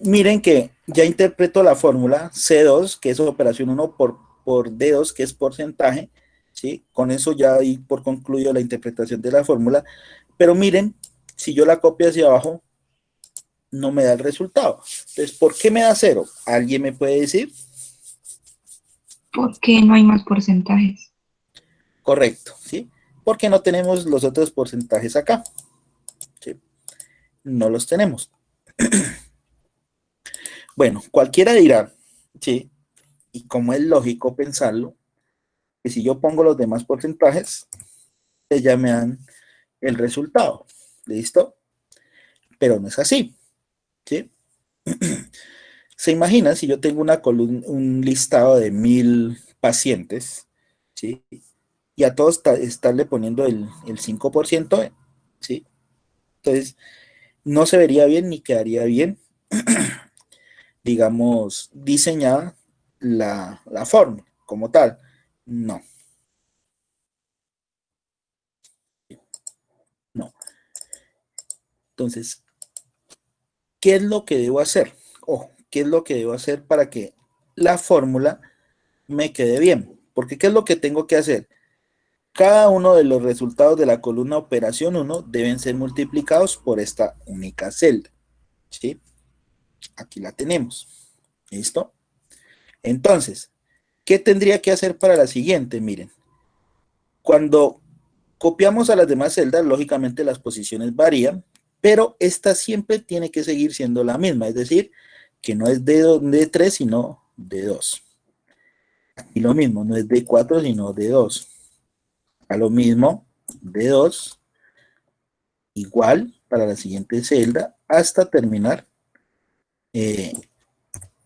Miren que ya interpreto la fórmula C2, que es operación 1 por D2, que es porcentaje, ¿sí? Con eso ya di por concluido la interpretación de la fórmula. Pero miren, si yo la copio hacia abajo, no me da el resultado. Entonces, ¿por qué me da 0? ¿Alguien me puede decir? Porque no hay más porcentajes. Correcto, ¿sí? Porque no tenemos los otros porcentajes acá, ¿sí? No los tenemos. Bueno, cualquiera dirá, ¿sí? Y como es lógico pensarlo, que si yo pongo los demás porcentajes, pues ya me dan el resultado. ¿Listo? Pero no es así, ¿sí? Se imagina si yo tengo una columna, un listado de 1000 pacientes, ¿sí? Y a todos estarle poniendo el 5%, ¿sí? Entonces, no se vería bien ni quedaría bien, digamos, diseñada la forma como tal. No, no. Entonces, ¿qué es lo que debo hacer? Ojo, ¿qué es lo que debo hacer para que la fórmula me quede bien? Porque ¿qué es lo que tengo que hacer? Cada uno de los resultados de la columna operación 1 deben ser multiplicados por esta única celda, ¿sí? Aquí la tenemos. ¿Listo? Entonces, ¿qué tendría que hacer para la siguiente? Miren, cuando copiamos a las demás celdas, lógicamente las posiciones varían, pero esta siempre tiene que seguir siendo la misma, es decir, que no es de 3, sino de 2. Aquí lo mismo, no es de 4, sino de 2. A lo mismo, de 2, igual para la siguiente celda, hasta terminar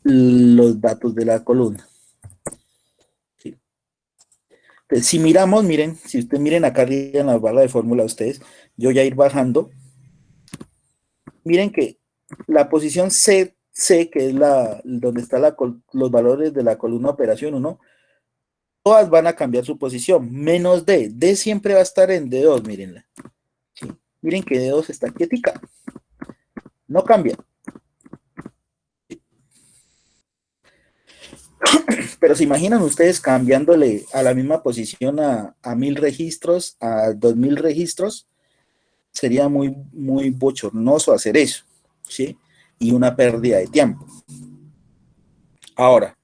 los datos de la columna. ¿Sí? Entonces, si miramos, miren, si ustedes miren acá arriba en la barra de fórmula ustedes, yo ya ir bajando, miren que la posición C, que es donde están los valores de la columna operación 1, todas van a cambiar su posición, menos D. D siempre va a estar en D2, mírenla. ¿Sí? Miren que D2 está quietica, no cambia. Pero se imaginan ustedes cambiándole a la misma posición a 1000 registros, a 2000 registros, sería muy, muy bochornoso hacer eso, ¿sí? Y una pérdida de tiempo. Ahora,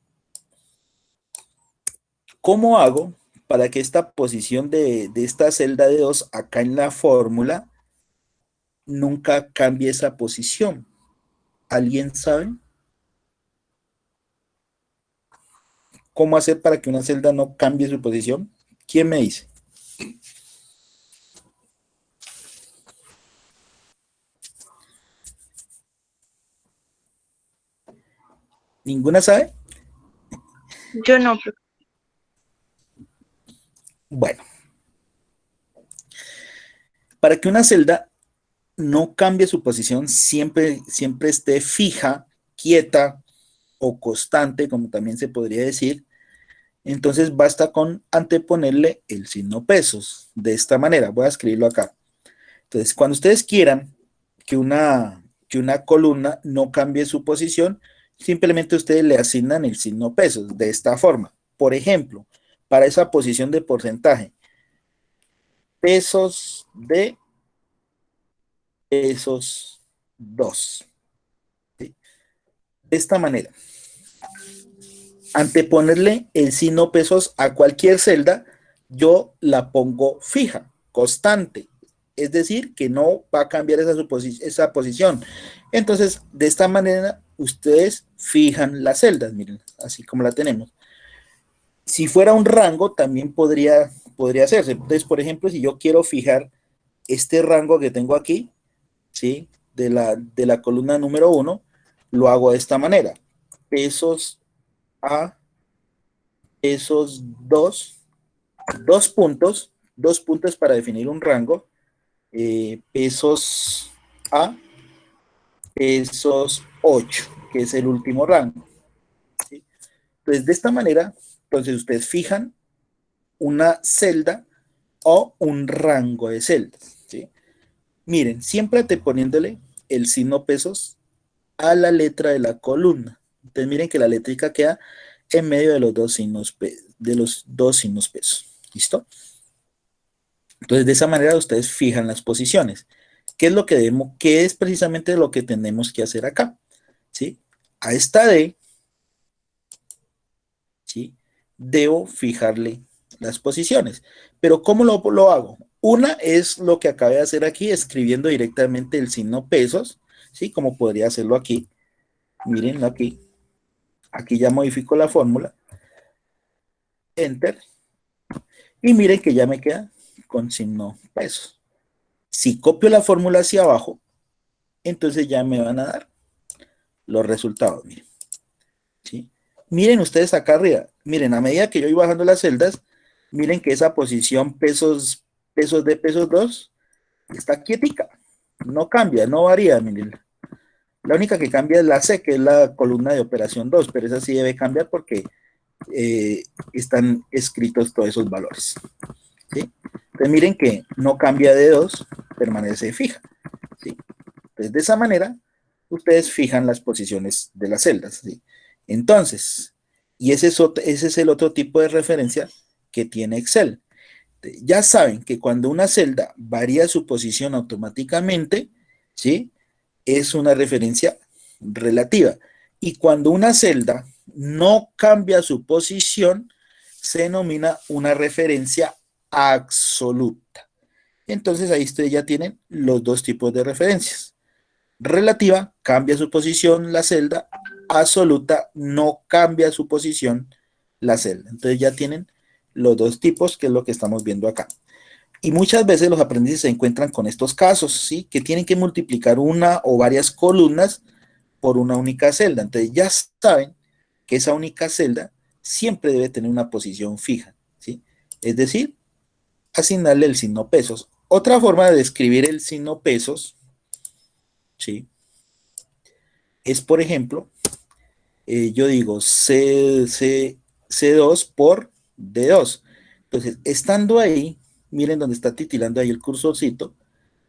¿cómo hago para que esta posición de esta celda de 2 acá en la fórmula nunca cambie esa posición? ¿Alguien sabe? ¿Cómo hacer para que una celda no cambie su posición? ¿Quién me dice? ¿Ninguna sabe? Yo no, profe. Bueno, para que una celda no cambie su posición, siempre esté fija, quieta o constante, como también se podría decir, entonces basta con anteponerle el signo pesos. De esta manera, voy a escribirlo acá. Entonces, cuando ustedes quieran que una columna no cambie su posición, simplemente ustedes le asignan el signo pesos de esta forma. Por ejemplo, para esa posición de porcentaje, pesos de pesos 2. ¿Sí? De esta manera, anteponerle el signo pesos a cualquier celda, yo la pongo fija, constante. Es decir, que no va a cambiar esa posición. Entonces, de esta manera, ustedes fijan las celdas, miren, así como la tenemos. Si fuera un rango, también podría hacerse. Entonces, por ejemplo, si yo quiero fijar este rango que tengo aquí, ¿sí? De la columna número 1, lo hago de esta manera. Pesos a pesos 2, dos puntos para definir un rango, pesos a pesos 8, que es el último rango. ¿Sí? Entonces, de esta manera, entonces ustedes fijan una celda o un rango de celdas. ¿Sí? Miren, siempre anteponiéndole el signo pesos a la letra de la columna. Entonces miren que la letrica queda en medio de los dos signos pesos. ¿Listo? Entonces de esa manera ustedes fijan las posiciones. ¿Qué es precisamente lo que tenemos que hacer acá? ¿Sí? A esta D, ¿sí? Debo fijarle las posiciones. Pero ¿cómo lo hago? Una es lo que acabé de hacer aquí, escribiendo directamente el signo pesos, ¿sí? Como podría hacerlo aquí. Miren aquí. Aquí ya modifico la fórmula. Enter. Y miren que ya me queda con signo pesos. Si copio la fórmula hacia abajo, entonces ya me van a dar los resultados. Miren. ¿Sí? Miren ustedes acá arriba. Miren, a medida que yo voy bajando las celdas, miren que esa posición pesos de pesos 2 está quietica. No cambia, no varía. Miren. La única que cambia es la C, que es la columna de operación 2, pero esa sí debe cambiar porque están escritos todos esos valores. ¿Sí? Entonces miren que no cambia de 2, permanece fija. ¿Sí? Entonces de esa manera ustedes fijan las posiciones de las celdas. ¿Sí? Entonces, y ese es el otro tipo de referencia que tiene Excel. Ya saben que cuando una celda varía su posición automáticamente, ¿sí? Es una referencia relativa. Y cuando una celda no cambia su posición, se denomina una referencia absoluta. Entonces ahí ustedes ya tienen los dos tipos de referencias. Relativa, cambia su posición la celda. Absoluta, no cambia su posición la celda. Entonces ya tienen los dos tipos, que es lo que estamos viendo acá. Y muchas veces los aprendices se encuentran con estos casos, ¿sí? Que tienen que multiplicar una o varias columnas por una única celda. Entonces ya saben que esa única celda siempre debe tener una posición fija, ¿sí? Es decir, asignarle el signo pesos. Otra forma de describir el signo pesos, ¿sí? Es, por ejemplo, yo digo C2 por D2. Entonces, estando ahí, miren donde está titilando ahí el cursorcito,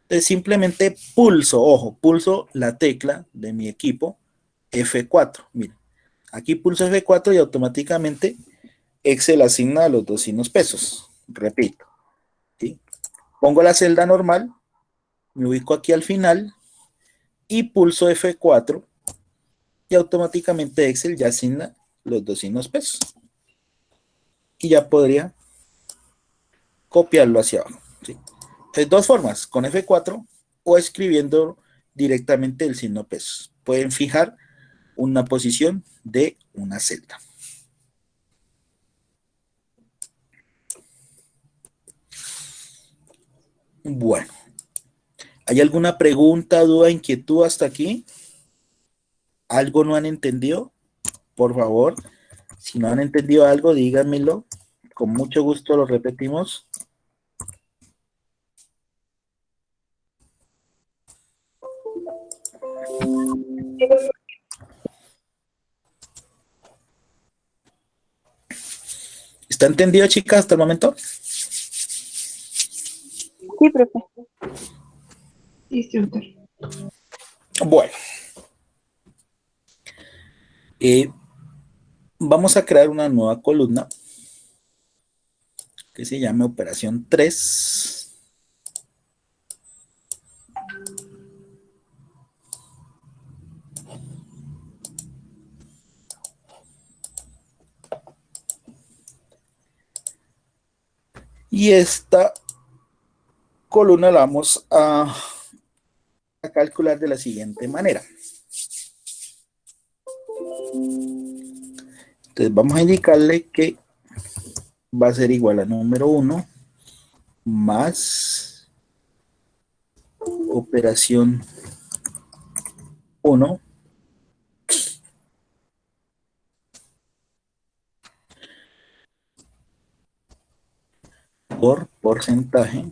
entonces simplemente pulso la tecla de mi equipo F4. Miren, aquí pulso F4 y automáticamente Excel asigna los dos signos pesos. Repito, ¿sí? Pongo la celda normal, me ubico aquí al final y pulso F4 y automáticamente Excel ya asigna los dos signos pesos. Y ya podría copiarlo hacia abajo. ¿Sí? Entonces, dos formas, con F4 o escribiendo directamente el signo pesos. Pueden fijar una posición de una celda. Bueno, ¿hay alguna pregunta, duda, inquietud hasta aquí? ¿Algo no han entendido? Por favor, si no han entendido algo, díganmelo. Con mucho gusto lo repetimos. ¿Está entendido, chicas, hasta el momento? Sí, profe. Sí, doctor. Bueno. Vamos a crear una nueva columna que se llame operación 3. Y esta columna la vamos a calcular de la siguiente manera. Entonces vamos a indicarle que va a ser igual a número 1 más operación 1 por porcentaje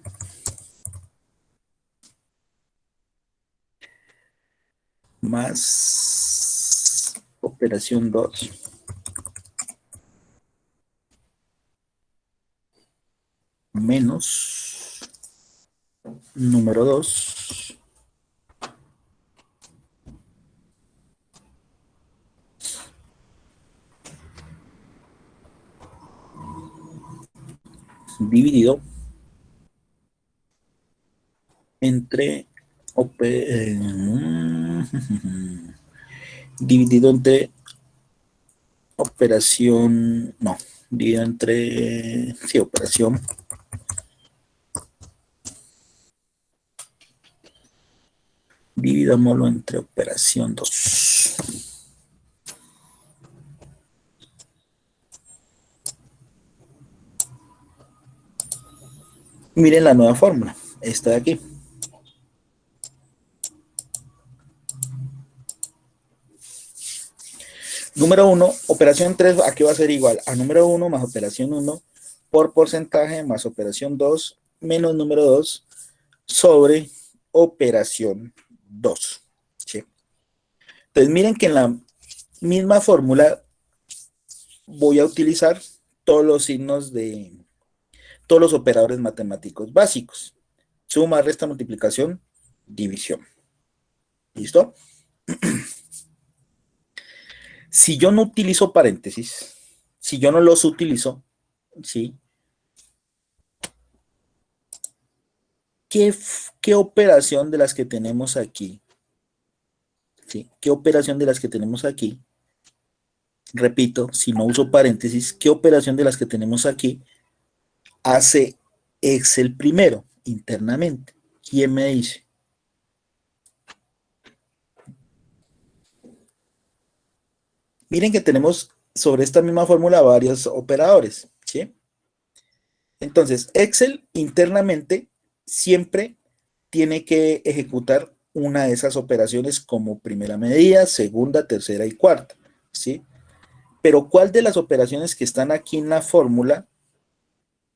más operación 2 menos número 2 dividido entre dividido entre operación, no, dividido entre, sí, operación dividámoslo entre operación 2. Miren la nueva fórmula, esta de aquí. Número 1, operación 3, aquí va a ser igual a número 1 más operación 1 por porcentaje más operación 2 menos número 2 sobre operación 2. ¿Sí? Entonces miren que en la misma fórmula voy a utilizar todos los signos de todos los operadores matemáticos básicos. Suma, resta, multiplicación, división. ¿Listo? Si yo no utilizo paréntesis, si yo no los utilizo, ¿sí? ¿Qué operación de las que tenemos aquí? ¿Sí? ¿Qué operación de las que tenemos aquí? Repito, si no uso paréntesis, ¿qué operación de las que tenemos aquí hace Excel primero, internamente? ¿Quién me dice? Miren que tenemos sobre esta misma fórmula varios operadores, ¿sí? Entonces, Excel internamente siempre tiene que ejecutar una de esas operaciones como primera medida, segunda, tercera y cuarta, ¿sí? Pero ¿cuál de las operaciones que están aquí en la fórmula,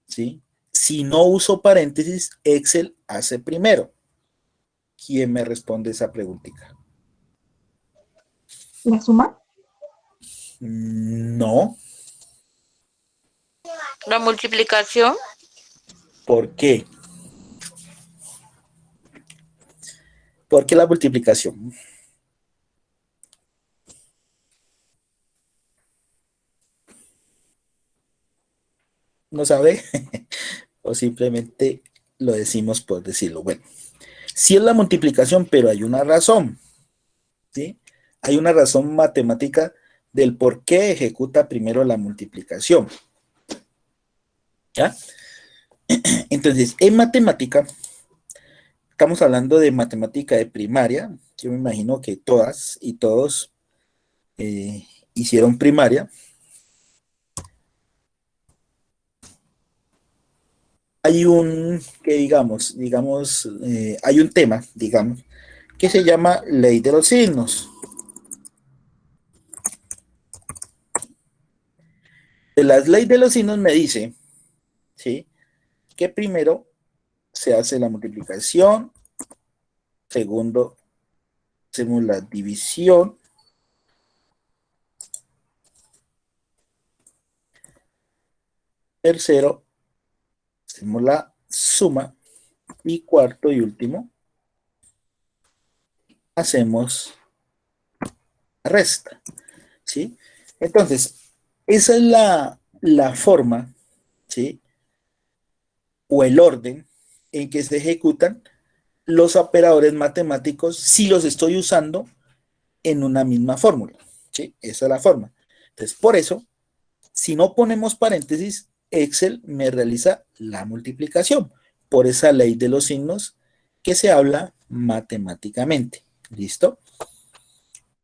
¿sí? Si no uso paréntesis, Excel hace primero. ¿Quién me responde esa preguntita? ¿La suma? No. La multiplicación. ¿Por qué? ¿Por qué la multiplicación? ¿No sabe? O simplemente lo decimos por decirlo. Bueno, sí es la multiplicación, pero hay una razón, ¿sí? Hay una razón matemática del por qué ejecuta primero la multiplicación. ¿Ya? Entonces, en matemática, estamos hablando de matemática de primaria. Yo me imagino que todas y todos hicieron primaria. Hay un, que digamos, hay un tema, digamos, que se llama ley de los signos. La ley de los signos me dice, ¿sí?, que primero se hace la multiplicación, segundo hacemos la división, tercero hacemos la suma y cuarto y último hacemos la resta, ¿sí? Entonces, esa es la forma, ¿sí?, o el orden en que se ejecutan los operadores matemáticos si los estoy usando en una misma fórmula, ¿sí? Esa es la forma. Entonces, por eso, si no ponemos paréntesis, Excel me realiza la multiplicación por esa ley de los signos que se habla matemáticamente. ¿Listo?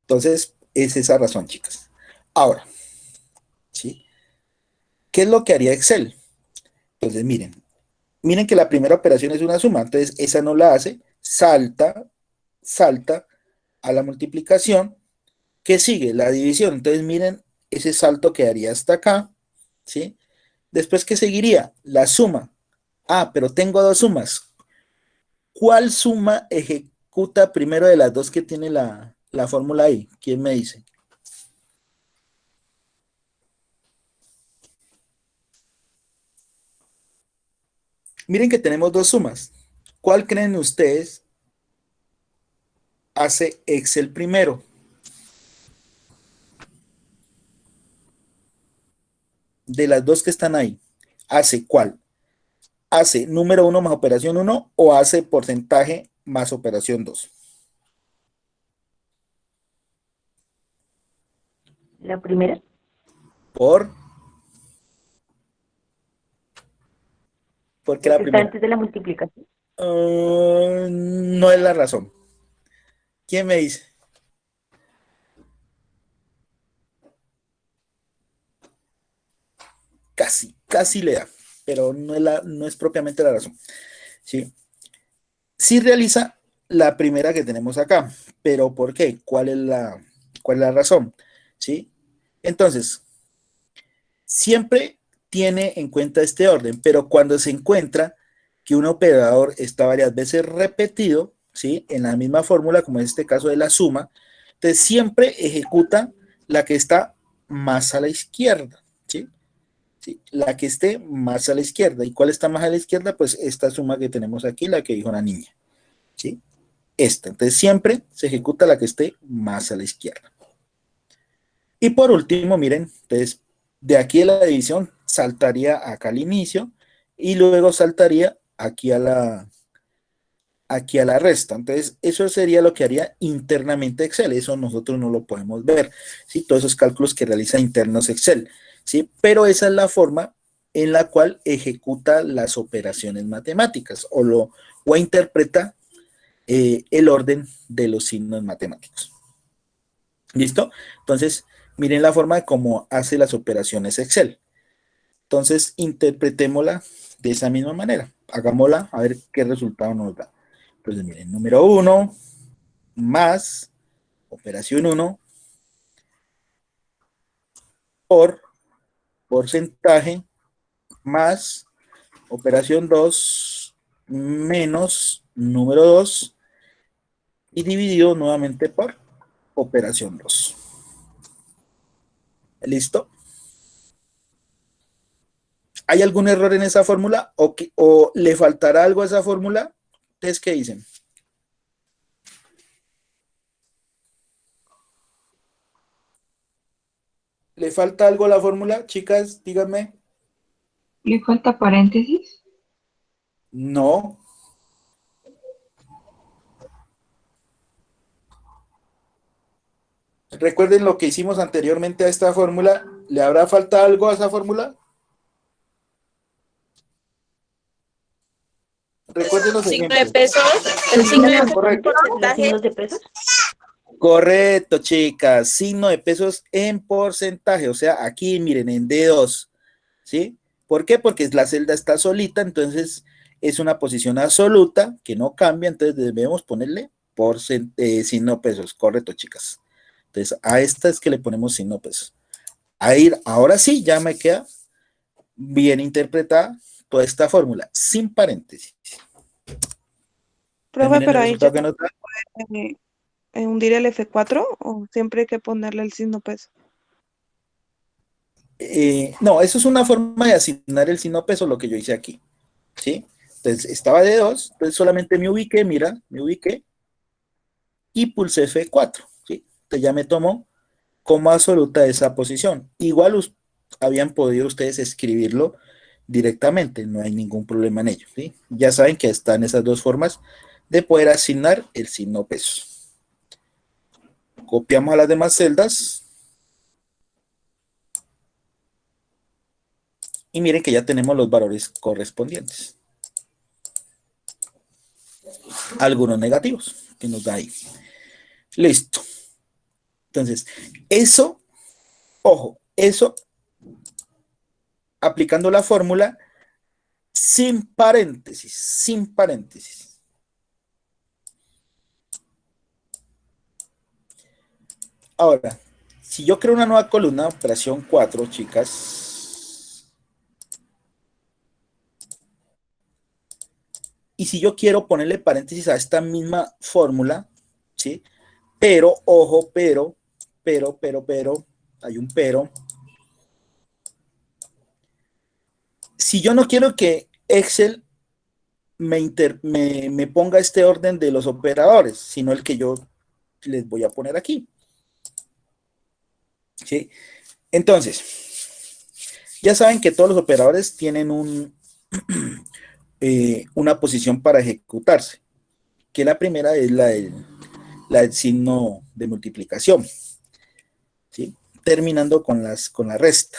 Entonces, es esa razón, chicas. Ahora, ¿sí? ¿Qué es lo que haría Excel? Entonces, miren que la primera operación es una suma, entonces esa no la hace, salta a la multiplicación. ¿Qué sigue? La división. Entonces, miren ese salto que haría hasta acá, ¿sí? Después, ¿qué seguiría? La suma. Ah, pero tengo dos sumas. ¿Cuál suma ejecuta primero de las dos que tiene la fórmula ahí? ¿Quién me dice? Miren que tenemos dos sumas. ¿Cuál creen ustedes hace Excel primero? De las dos que están ahí, ¿hace cuál? ¿Hace número 1 más operación 1 o hace porcentaje más operación 2? La primera, ¿Por qué la porque está primera? antes de la multiplicación. No es la razón. ¿Quién me dice? Casi le da, pero no es propiamente la razón. ¿Sí? Sí realiza la primera que tenemos acá, pero ¿por qué? ¿Cuál es la razón? ¿Sí? Entonces, siempre tiene en cuenta este orden, pero cuando se encuentra que un operador está varias veces repetido, ¿sí? En la misma fórmula, como en este caso de la suma, entonces siempre ejecuta la que está más a la izquierda, ¿sí? ¿Sí? La que esté más a la izquierda. ¿Y cuál está más a la izquierda? Pues esta suma que tenemos aquí, la que dijo la niña, ¿sí? Esta. Entonces siempre se ejecuta la que esté más a la izquierda. Y por último, miren, entonces de aquí a la división saltaría acá al inicio y luego saltaría aquí a la resta. Entonces, eso sería lo que haría internamente Excel. Eso nosotros no lo podemos ver, ¿sí? Todos esos cálculos que realiza internos Excel, ¿sí? Pero esa es la forma en la cual ejecuta las operaciones matemáticas o interpreta el orden de los signos matemáticos. ¿Listo? Entonces, miren la forma de cómo hace las operaciones Excel. Entonces, interpretémosla de esa misma manera. Hagámosla a ver qué resultado nos da. Entonces, miren, número 1 más operación 1 por porcentaje más operación 2 menos número 2 y dividido nuevamente por operación 2. ¿Listo? ¿Hay algún error en esa fórmula o le faltará algo a esa fórmula? ¿Ustedes qué dicen? ¿Le falta algo a la fórmula, chicas? Díganme. ¿Le falta paréntesis? No. Recuerden lo que hicimos anteriormente a esta fórmula. ¿Le habrá falta algo a esa fórmula? Recuerden los Signo de ejemplos. pesos, el signo de Correcto. ¿Los porcentaje. signos de pesos? Correcto, chicas. Signo de pesos en porcentaje. O sea, aquí miren, en D2. ¿Sí? ¿Por qué? Porque la celda está solita, entonces es una posición absoluta que no cambia, entonces debemos ponerle signo pesos. Correcto, chicas. Entonces, a esta es que le ponemos signo pesos. Ahora sí, ya me queda bien interpretada toda esta fórmula, sin paréntesis. Profe, Miren el pero ahí ya resultado que nos da. hundir el F4 o siempre hay que ponerle el signo peso. No, eso es una forma de asignar el signo peso, lo que yo hice aquí. ¿Sí? Entonces, estaba de 2, entonces solamente me ubiqué, mira, me ubiqué y pulsé F4. ¿Sí? Entonces ya me tomó como absoluta esa posición. Igual habían podido ustedes escribirlo directamente, no hay ningún problema en ello. ¿Sí? Ya saben que están esas dos formas de poder asignar el signo peso. Copiamos a las demás celdas Y miren que ya tenemos los valores correspondientes. Algunos negativos que nos da ahí. Listo. Entonces, eso, ojo, eso, aplicando la fórmula, sin paréntesis, sin paréntesis. Ahora, si yo creo una nueva columna, operación 4, chicas, y si yo quiero ponerle paréntesis a esta misma fórmula, ¿sí? Pero, ojo, pero, hay un pero. Si yo no quiero que Excel me ponga este orden de los operadores, sino el que yo les voy a poner aquí. ¿Sí? Entonces, ya saben que todos los operadores tienen una posición para ejecutarse, que la primera es la del signo de multiplicación, ¿sí? Terminando con la resta.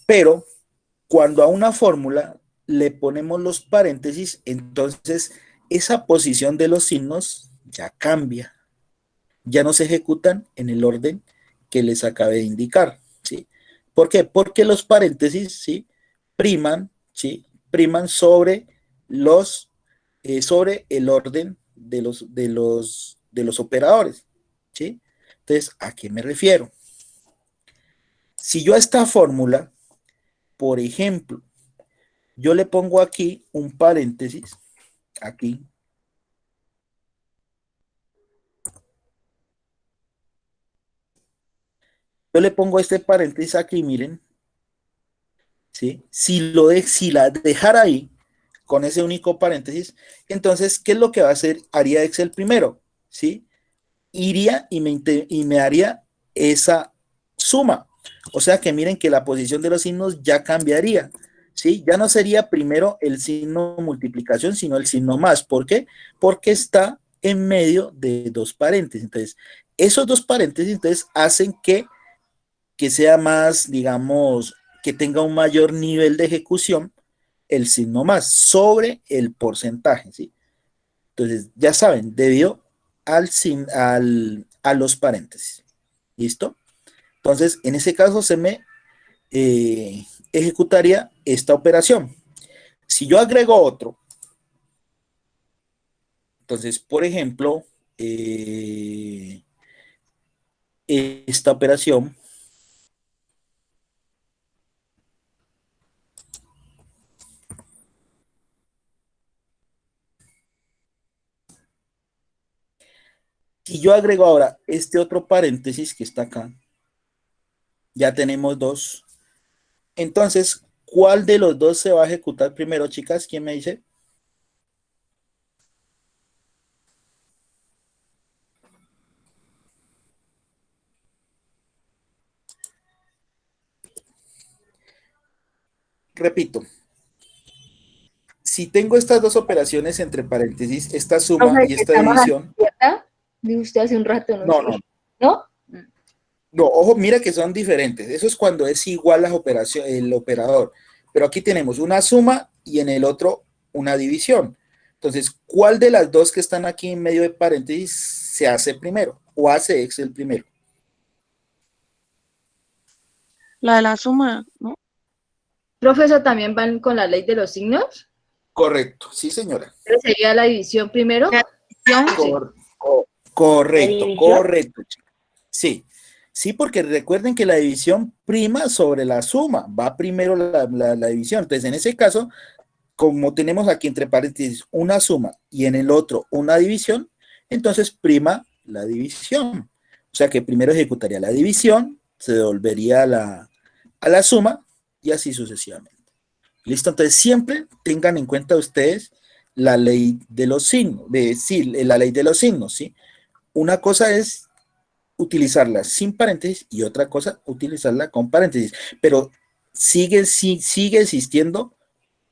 Pero cuando a una fórmula le ponemos los paréntesis, entonces esa posición de los signos ya cambia. Ya no se ejecutan en el orden que les acabé de indicar, ¿sí? ¿Por qué? Porque los paréntesis, ¿sí? Priman, ¿sí? Priman sobre sobre el orden de los operadores, ¿sí? Entonces, ¿a qué me refiero? Si yo a esta fórmula, por ejemplo, yo le pongo aquí un paréntesis, aquí, yo le pongo este paréntesis aquí, miren, ¿sí? Si la dejara ahí, con ese único paréntesis, entonces, ¿qué es lo que va a hacer? Haría Excel primero, ¿sí? Iría y me haría esa suma. O sea que miren que la posición de los signos ya cambiaría, ¿sí? Ya no sería primero el signo multiplicación, sino el signo más. ¿Por qué? Porque está en medio de dos paréntesis. Entonces, esos dos paréntesis entonces hacen que sea más, digamos, que tenga un mayor nivel de ejecución el signo más sobre el porcentaje, ¿sí? Entonces, ya saben, debido a los paréntesis. ¿Listo? Entonces, en ese caso se me ejecutaría esta operación. Si yo agrego otro, entonces, por ejemplo, esta operación, si yo agrego ahora este otro paréntesis que está acá, ya tenemos dos. Entonces, ¿cuál de los dos se va a ejecutar primero, chicas? ¿Quién me dice? Repito, si tengo estas dos operaciones entre paréntesis, esta suma y esta división. ¿Cierta? Dijo usted hace un rato, ¿no? No, no. ¿No? No, ojo, mira que son diferentes. Eso es cuando es igual las operaciones, el operador. Pero aquí tenemos una suma y en el otro una división. Entonces, ¿cuál de las dos que están aquí en medio de paréntesis se hace primero? ¿O hace Excel primero? La de la suma, ¿no? Profesor, ¿también van con la ley de los signos? Correcto, sí, señora. Entonces, ¿sería la división primero? Correcto, división? correcto. Sí, sí, porque recuerden que la división prima sobre la suma, va primero la división. Entonces, en ese caso, como tenemos aquí entre paréntesis una suma y en el otro una división, entonces prima la división. O sea que primero ejecutaría la división, se devolvería a la suma y así sucesivamente. ¿Listo? Entonces siempre tengan en cuenta ustedes la ley de los signos, la ley de los signos, ¿sí? Una cosa es utilizarla sin paréntesis y otra cosa utilizarla con paréntesis, pero sigue existiendo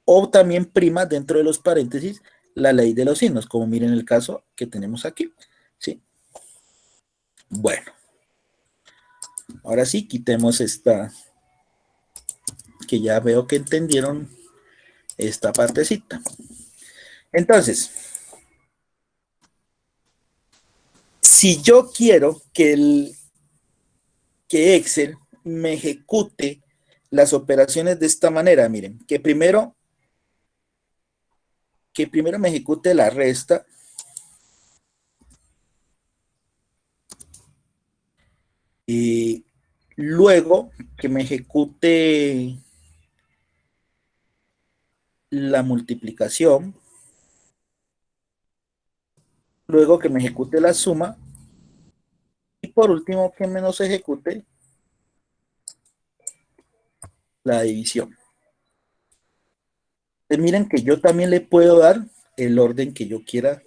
o también prima dentro de los paréntesis la ley de los signos, como miren el caso que tenemos aquí, ¿sí? Bueno, ahora sí, quitemos esta que ya veo que entendieron esta partecita. Entonces, si yo quiero que Excel me ejecute las operaciones de esta manera, miren, que primero me ejecute la resta, y luego que me ejecute la multiplicación, luego que me ejecute la suma, y por último que me nos ejecute la división. Entonces, miren que yo también le puedo dar el orden que yo quiera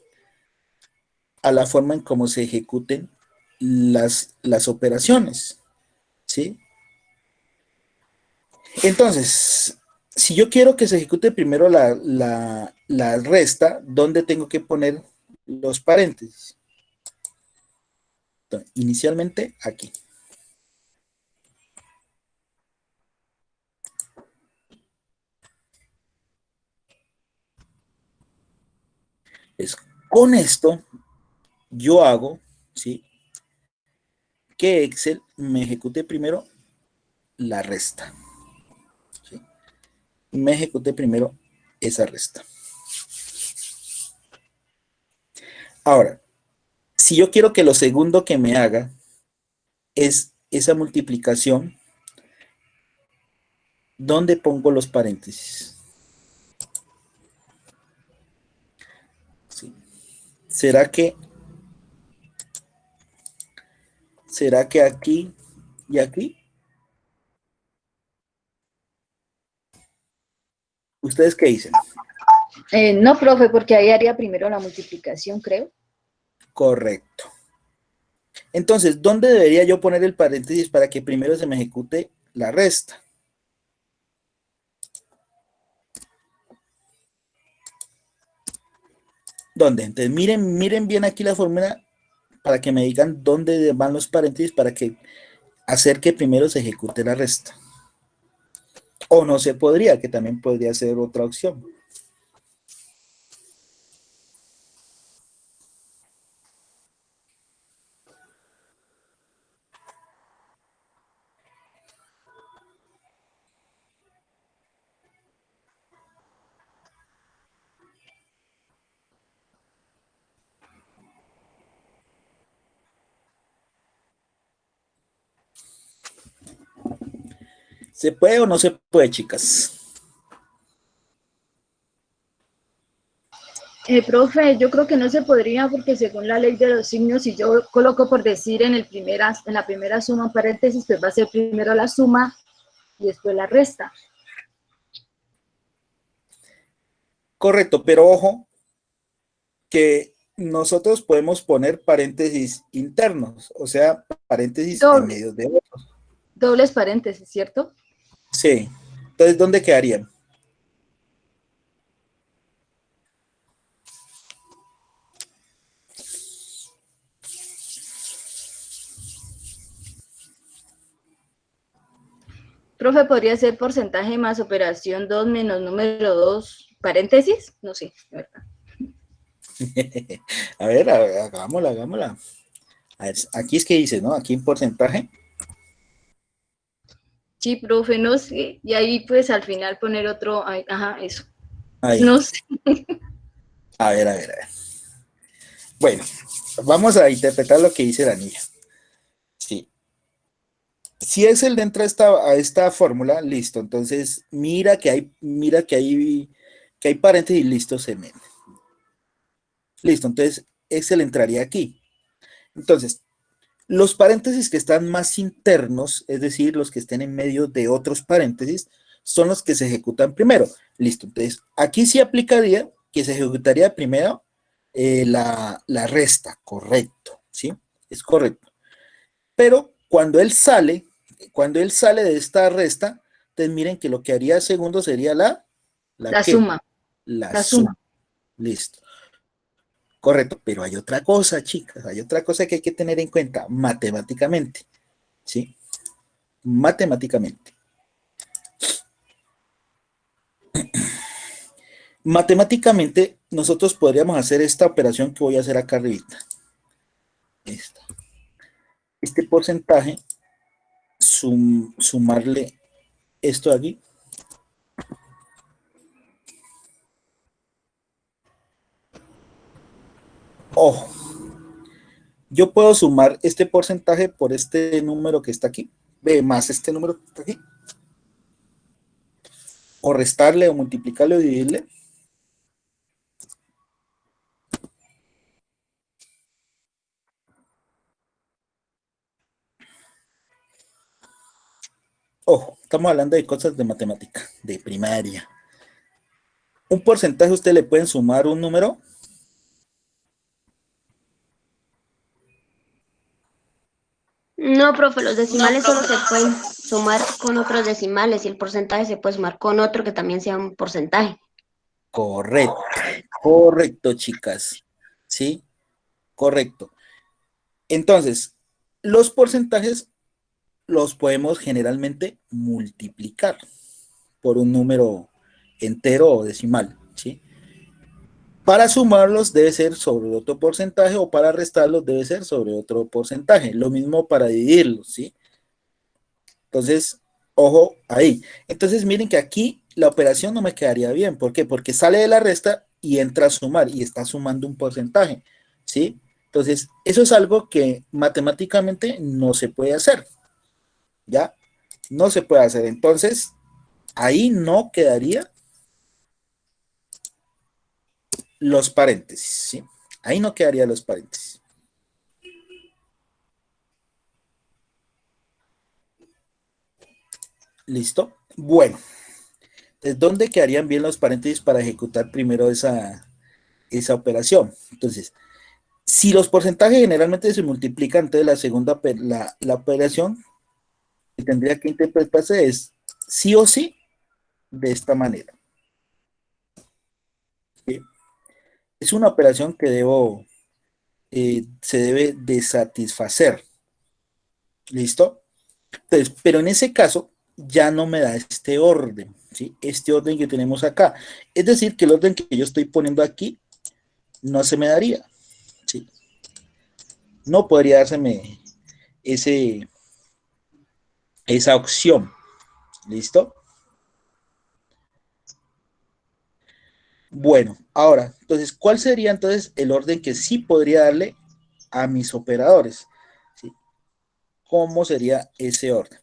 a la forma en cómo se ejecuten las operaciones, ¿sí? Entonces, si yo quiero que se ejecute primero la resta, ¿dónde tengo que poner los paréntesis? Entonces, inicialmente aquí. Con esto, yo hago, ¿sí?, que Excel me ejecute primero la resta, ¿sí? Me ejecute primero esa resta. Ahora, si yo quiero que lo segundo que me haga es esa multiplicación, ¿dónde pongo los paréntesis? ¿Sí? ¿Será que aquí y aquí? ¿Ustedes qué dicen? No, profe, porque ahí haría primero la multiplicación, creo. Correcto. Entonces, ¿dónde debería yo poner el paréntesis para que primero se me ejecute la resta? ¿Dónde? Entonces, miren bien aquí la fórmula para que me digan dónde van los paréntesis para que hacer que primero se ejecute la resta. O no se podría, que también podría ser otra opción. ¿Se puede o no se puede, chicas? Profe, yo creo que no se podría porque según la ley de los signos, si yo coloco por decir en la primera suma un paréntesis, pues va a ser primero la suma y después la resta. Correcto, pero ojo que nosotros podemos poner paréntesis internos, o sea, paréntesis en medio de otros. Dobles paréntesis, ¿cierto? Sí. Entonces, ¿dónde quedarían? Profe, ¿podría ser porcentaje más operación 2 menos número 2 paréntesis? No sé, ¿verdad? A ver, hagámosla. A ver, aquí es que dice, ¿no? Aquí en porcentaje. Sí, profe, no sé. Y ahí pues al final poner otro, ajá, eso. Ahí. No sé. A ver. Bueno, vamos a interpretar lo que dice la niña. Sí. Si es el de entra a esta fórmula, listo. Entonces, mira que hay paréntesis, listo, se mete. Listo, entonces Excel entraría aquí. Entonces, los paréntesis que están más internos, es decir, los que estén en medio de otros paréntesis, son los que se ejecutan primero. Listo, entonces aquí sí aplicaría que se ejecutaría primero la resta, correcto, ¿sí? Es correcto. Pero cuando él sale de esta resta, entonces miren que lo que haría segundo sería la suma. La suma. Listo. Correcto, pero hay otra cosa, chicas, hay otra cosa que hay que tener en cuenta matemáticamente, ¿sí? Matemáticamente. Matemáticamente, nosotros podríamos hacer esta operación que voy a hacer acá arriba. Este porcentaje, sumarle esto de aquí. Ojo, yo puedo sumar este porcentaje por este número que está aquí, B más este número que está aquí, o restarle, o multiplicarle, o dividirle. Ojo, estamos hablando de cosas de matemática, de primaria. Un porcentaje usted le pueden sumar un número. No, profe, los decimales solo se pueden sumar con otros decimales y el porcentaje se puede sumar con otro que también sea un porcentaje. Correcto, correcto, chicas. ¿Sí? Correcto. Entonces, los porcentajes los podemos generalmente multiplicar por un número entero o decimal, ¿sí? Para sumarlos debe ser sobre otro porcentaje, o para restarlos debe ser sobre otro porcentaje. Lo mismo para dividirlos, ¿sí? Entonces, ojo ahí. Entonces, miren que aquí la operación no me quedaría bien. ¿Por qué? Porque sale de la resta y entra a sumar, y está sumando un porcentaje, ¿sí? Entonces, eso es algo que matemáticamente no se puede hacer, ¿ya? No se puede hacer. Entonces, ahí no quedaría los paréntesis, ¿sí? Ahí no quedaría los paréntesis. ¿Listo? Bueno. Entonces, ¿dónde quedarían bien los paréntesis para ejecutar primero esa operación? Entonces, si los porcentajes generalmente se multiplican, entonces la segunda, la operación que tendría que interpretarse es sí o sí de esta manera. ¿Sí? Es una operación que se debe de satisfacer. ¿Listo? Entonces, pero en ese caso ya no me da este orden, ¿sí? Este orden que tenemos acá. Es decir, que el orden que yo estoy poniendo aquí no se me daría, ¿sí? No podría dárseme esa opción. ¿Listo? Bueno, ahora, entonces, ¿cuál sería entonces el orden que sí podría darle a mis operadores? ¿Sí? ¿Cómo sería ese orden?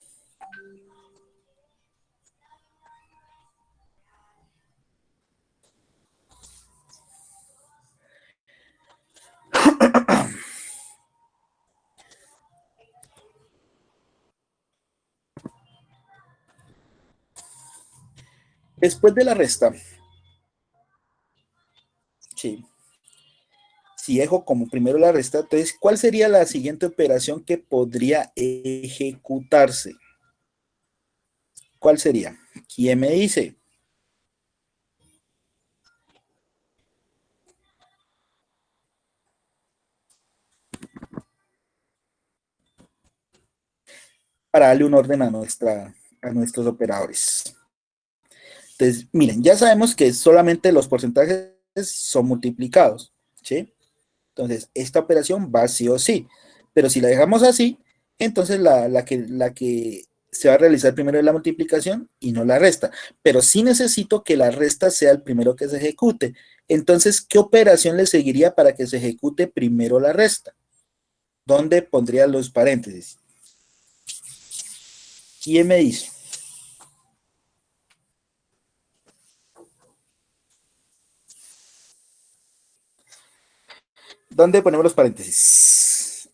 Después de la resta, sí, si dejo como primero la resta, entonces, ¿cuál sería la siguiente operación que podría ejecutarse? ¿Cuál sería? ¿Quién me dice? Para darle un orden a nuestros operadores. Entonces, miren, ya sabemos que solamente los porcentajes son multiplicados, ¿sí? Entonces, esta operación va sí o sí. Pero si la dejamos así, entonces la que se va a realizar primero es la multiplicación y no la resta. Pero sí necesito que la resta sea el primero que se ejecute. Entonces, ¿qué operación le seguiría para que se ejecute primero la resta? ¿Dónde pondría los paréntesis? ¿Quién me dice? ¿Dónde ponemos los paréntesis?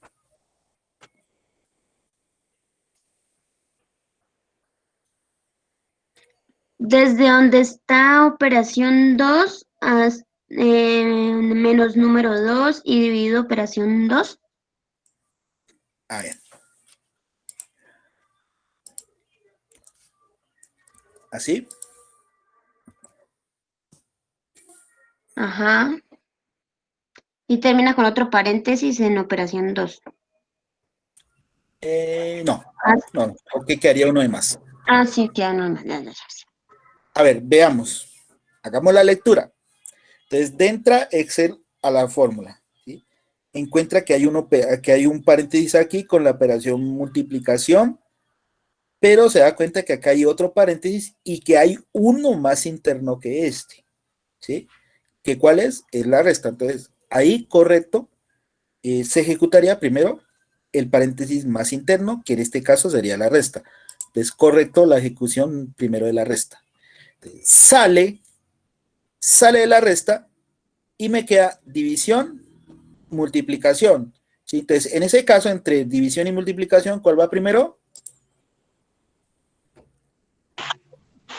Desde donde está operación 2 menos número 2 y dividido operación 2. A ver. ¿Así? Ajá. Y termina con otro paréntesis en operación 2. No, porque quedaría uno de más. Ah, sí, ya no. A ver, veamos. Hagamos la lectura. Entonces, entra Excel a la fórmula, ¿sí? Encuentra que hay un paréntesis aquí con la operación multiplicación, pero se da cuenta que acá hay otro paréntesis y que hay uno más interno que este, ¿sí? ¿Que cuál es? Es la resta. Entonces, ahí, correcto, se ejecutaría primero el paréntesis más interno, que en este caso sería la resta. Entonces, correcto la ejecución primero de la resta. Entonces, sale de la resta y me queda división, multiplicación, ¿sí? Entonces, en ese caso, entre división y multiplicación, ¿cuál va primero?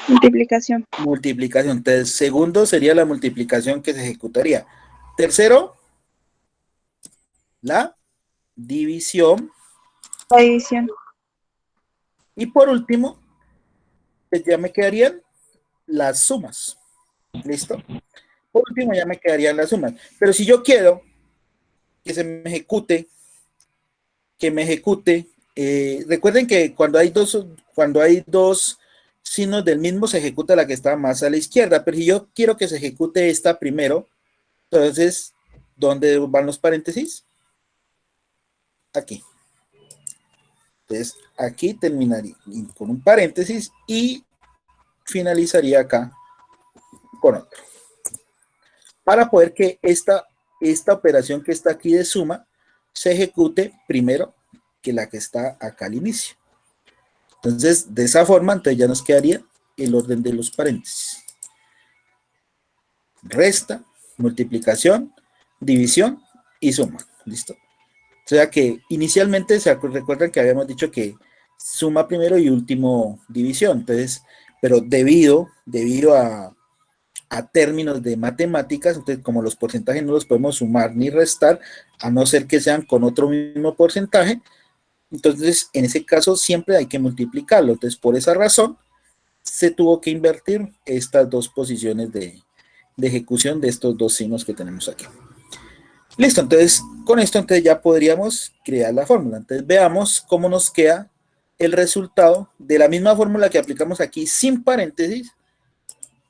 Multiplicación. Multiplicación. Entonces, segundo sería la multiplicación que se ejecutaría. Tercero, la división. La división. Y por último, pues ya me quedarían las sumas. ¿Listo? Por último, ya me quedarían las sumas. Pero si yo quiero que se me ejecute, recuerden que cuando hay dos signos del mismo, se ejecuta la que está más a la izquierda. Pero si yo quiero que se ejecute esta primero, entonces, ¿dónde van los paréntesis? Aquí. Entonces, aquí terminaría con un paréntesis y finalizaría acá con otro. Para poder que esta operación que está aquí de suma se ejecute primero que la que está acá al inicio. Entonces, de esa forma, entonces ya nos quedaría el orden de los paréntesis. Resta, multiplicación, división y suma. ¿Listo? O sea que inicialmente se recuerdan que habíamos dicho que suma primero y último división. Entonces, pero debido a términos de matemáticas, entonces como los porcentajes no los podemos sumar ni restar, a no ser que sean con otro mismo porcentaje, entonces en ese caso siempre hay que multiplicarlo. Entonces por esa razón se tuvo que invertir estas dos posiciones de ejecución de estos dos signos que tenemos aquí. Listo, entonces con esto entonces ya podríamos crear la fórmula. Entonces veamos cómo nos queda el resultado de la misma fórmula que aplicamos aquí sin paréntesis.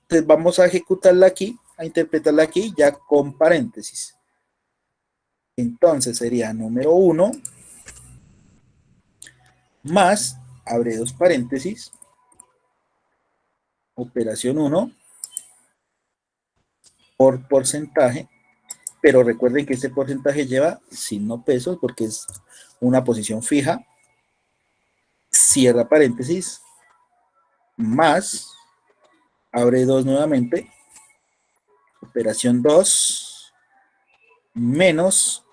Entonces vamos a ejecutarla aquí, a interpretarla aquí ya con paréntesis. Entonces sería número 1 más, abre dos paréntesis, operación 1 por porcentaje, pero recuerden que este porcentaje lleva signo pesos porque es una posición fija, cierra paréntesis, más, abre 2 nuevamente, operación 2, menos,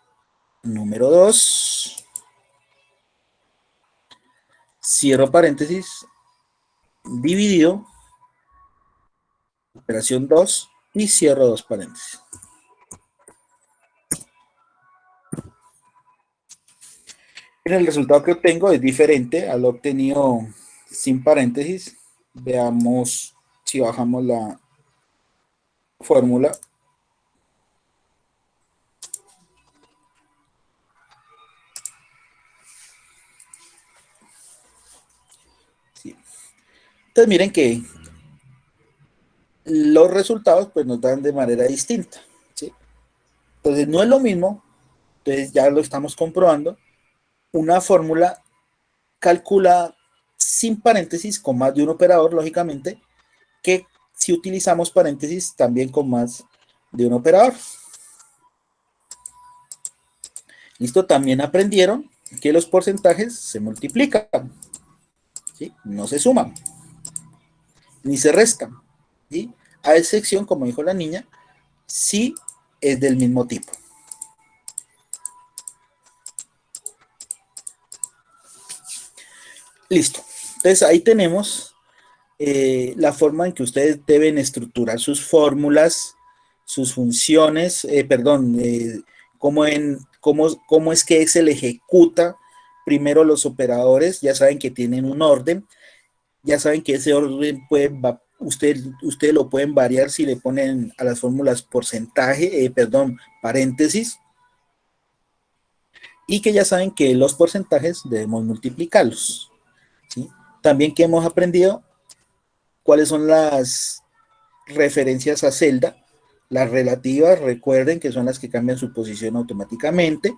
número 2, cierro paréntesis, dividido, operación 2 y cierro dos paréntesis. El resultado que obtengo es diferente al obtenido sin paréntesis. Veamos si bajamos la fórmula. Sí. Entonces miren que los resultados pues nos dan de manera distinta, ¿sí? Entonces no es lo mismo, entonces ya lo estamos comprobando, una fórmula calculada sin paréntesis con más de un operador, lógicamente, que si utilizamos paréntesis también con más de un operador. Listo, también aprendieron que los porcentajes se multiplican, ¿sí? No se suman, ni se restan, ¿sí? A excepción, como dijo la niña, si es del mismo tipo. Listo. Entonces ahí tenemos la forma en que ustedes deben estructurar sus fórmulas, sus funciones, cómo es que Excel ejecuta primero los operadores. Ya saben que tienen un orden, ya saben que ese orden ustedes lo pueden variar si le ponen a las fórmulas paréntesis, y que ya saben que los porcentajes debemos multiplicarlos, ¿sí? También que hemos aprendido cuáles son las referencias a celda, Las relativas, recuerden que son las que cambian su posición automáticamente.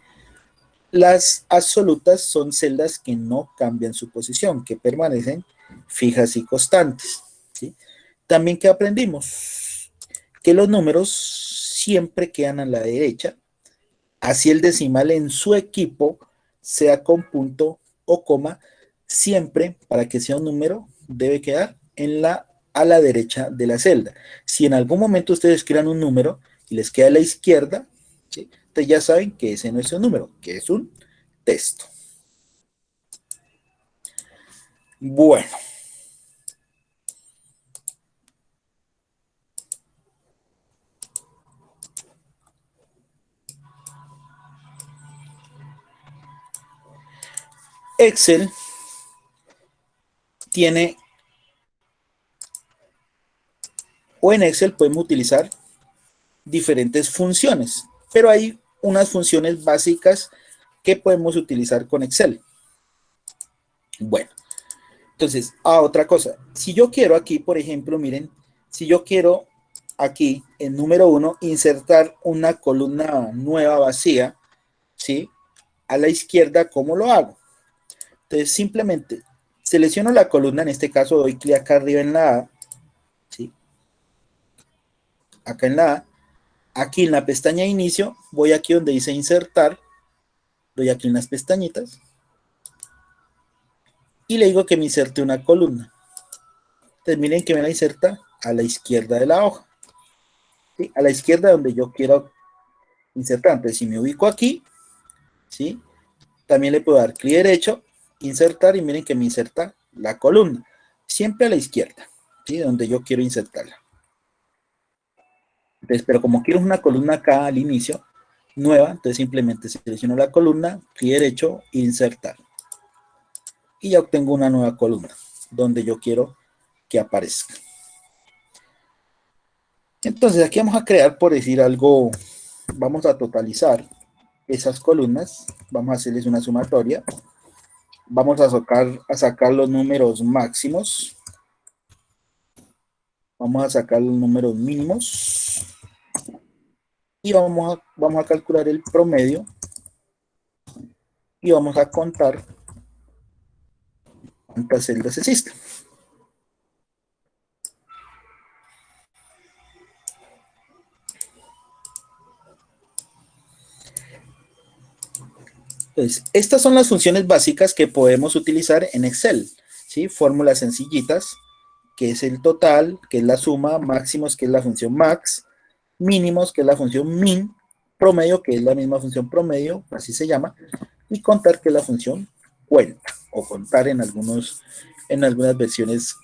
Las absolutas son celdas que no cambian su posición, que permanecen fijas y constantes, ¿sí? También, ¿qué aprendimos? Que los números siempre quedan a la derecha, así el decimal en su equipo sea con punto o coma, siempre para que sea un número debe quedar a la derecha de la celda. Si en algún momento ustedes crean un número y les queda a la izquierda, ¿sí? Entonces ya saben que ese no es un número, que es un texto. Bueno. Excel tiene, o en Excel podemos utilizar diferentes funciones, pero hay unas funciones básicas que podemos utilizar con Excel. Bueno, entonces, otra cosa, si yo quiero aquí, por ejemplo, miren, si yo quiero aquí, en número 1, insertar una columna nueva vacía, ¿sí? A la izquierda, ¿cómo lo hago? Entonces, simplemente selecciono la columna, en este caso doy clic acá arriba en la A, ¿sí? Acá en la A, aquí en la pestaña de inicio, voy aquí donde dice insertar, doy aquí en las pestañitas, y le digo que me inserte una columna. Entonces miren que me la inserta a la izquierda de la hoja, ¿sí? A la izquierda donde yo quiero insertar. Entonces si me ubico aquí, ¿sí? También le puedo dar clic derecho, insertar, y miren que me inserta la columna, siempre a la izquierda, ¿sí? Donde yo quiero insertarla. Entonces, pero como quiero una columna acá al inicio, nueva, entonces simplemente selecciono la columna, clic derecho, insertar. Y ya obtengo una nueva columna, donde yo quiero que aparezca. Entonces, aquí vamos a crear, por decir algo, vamos a totalizar esas columnas, vamos a hacerles una sumatoria, vamos a sacar los números máximos, vamos a sacar los números mínimos, y vamos a calcular el promedio, y vamos a contar cuántas celdas existen. Entonces, estas son las funciones básicas que podemos utilizar en Excel, ¿sí? Fórmulas sencillitas, que es el total, que es la suma, máximos, que es la función max, mínimos, que es la función min, promedio, que es la misma función promedio, así se llama, y contar, que es la función cuenta, o contar en algunas versiones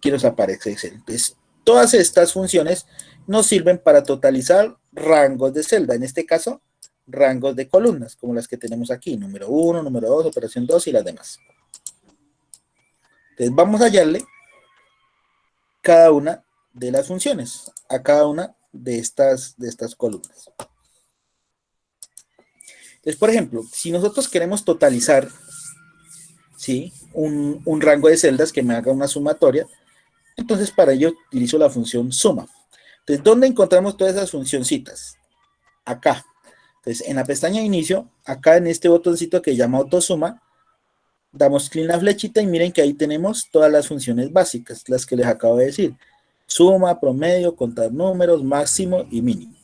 que nos aparece Excel. Entonces, todas estas funciones nos sirven para totalizar rangos de celda, en este caso, rangos de columnas, como las que tenemos aquí, número 1, número 2, operación 2 y las demás. Entonces vamos a hallarle cada una de las funciones a cada una de estas columnas. Entonces, por ejemplo, si nosotros queremos totalizar, ¿sí? un rango de celdas que me haga una sumatoria, entonces para ello utilizo la función suma. Entonces, ¿dónde encontramos todas esas funcioncitas? Acá. Entonces, en la pestaña de inicio, acá en este botoncito que se llama autosuma, damos clic en la flechita y miren que ahí tenemos todas las funciones básicas, las que les acabo de decir. Suma, promedio, contar números, máximo y mínimo.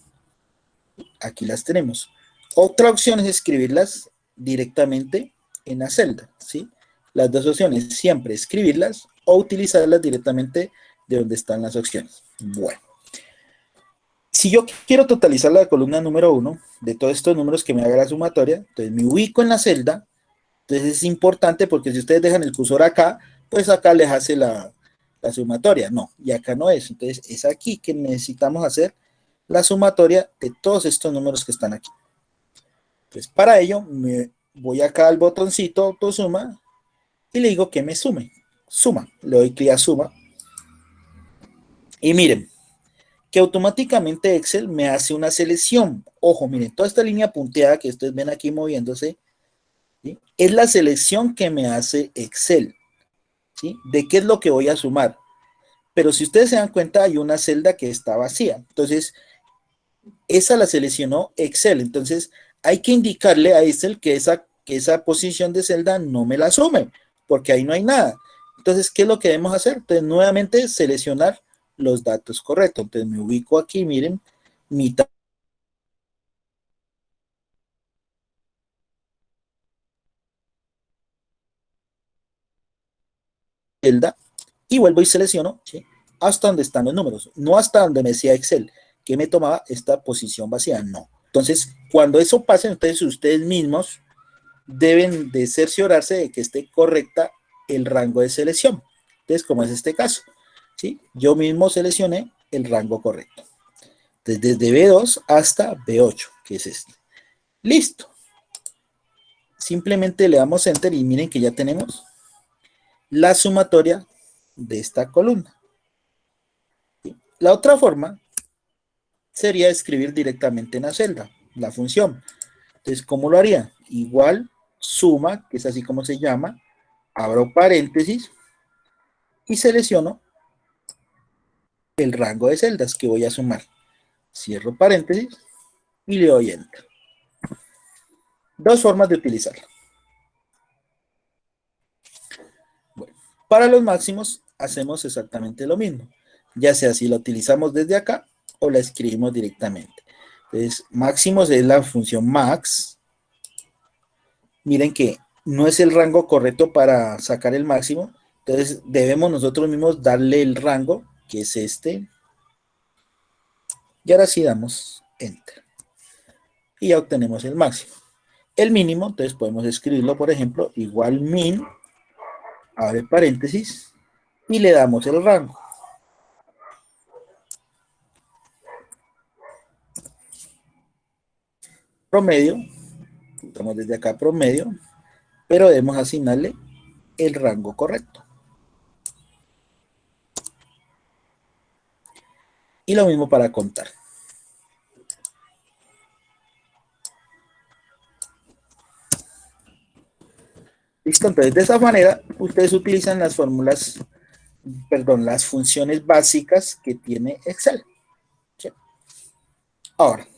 Aquí las tenemos. Otra opción es escribirlas directamente en la celda, ¿sí? Las dos opciones, siempre escribirlas o utilizarlas directamente de donde están las opciones. Bueno. Si yo quiero totalizar la columna número 1 de todos estos números que me haga la sumatoria, entonces me ubico en la celda. Entonces es importante porque si ustedes dejan el cursor acá, pues acá les hace la sumatoria. No, y acá no es. Entonces es aquí que necesitamos hacer la sumatoria de todos estos números que están aquí. Entonces para ello me voy acá al botoncito autosuma y le digo que me sume. Suma, le doy clic a suma. Y miren, que automáticamente Excel me hace una selección. Ojo, miren, toda esta línea punteada que ustedes ven aquí moviéndose, ¿sí? Es la selección que me hace Excel, ¿sí? De qué es lo que voy a sumar. Pero si ustedes se dan cuenta, hay una celda que está vacía. Entonces, esa la seleccionó Excel. Entonces, hay que indicarle a Excel que esa posición de celda no me la asume, porque ahí no hay nada. Entonces, ¿qué es lo que debemos hacer? Entonces, nuevamente seleccionar los datos correctos. Entonces, me ubico aquí, miren, mi celda y vuelvo y selecciono, ¿sí?, hasta donde están los números, no hasta donde me decía Excel que me tomaba esta posición vacía, no. Entonces, cuando eso pase, entonces ustedes mismos deben de cerciorarse de que esté correcta el rango de selección. Entonces, como es este caso, ¿sí?, yo mismo seleccioné el rango correcto. Entonces, desde B2 hasta B8, que es este. Listo. Simplemente le damos Enter y miren que ya tenemos la sumatoria de esta columna. La otra forma sería escribir directamente en la celda la función. Entonces, ¿cómo lo haría? Igual, suma, que es así como se llama, abro paréntesis y selecciono el rango de celdas que voy a sumar. Cierro paréntesis y le doy Enter. Dos formas de utilizarla. Bueno, para los máximos hacemos exactamente lo mismo, ya sea si la utilizamos desde acá o la escribimos directamente. Entonces, máximos es la función max. Miren que no es el rango correcto para sacar el máximo, entonces debemos nosotros mismos darle el rango, que es este, y ahora sí damos Enter. Y ya obtenemos el máximo. El mínimo, entonces podemos escribirlo, por ejemplo, igual min, abre paréntesis, y le damos el rango. Promedio, estamos desde acá promedio, pero debemos asignarle el rango correcto. Y lo mismo para contar. Listo, entonces de esa manera ustedes utilizan las fórmulas, perdón, las funciones básicas que tiene Excel. ¿Sí? Ahora,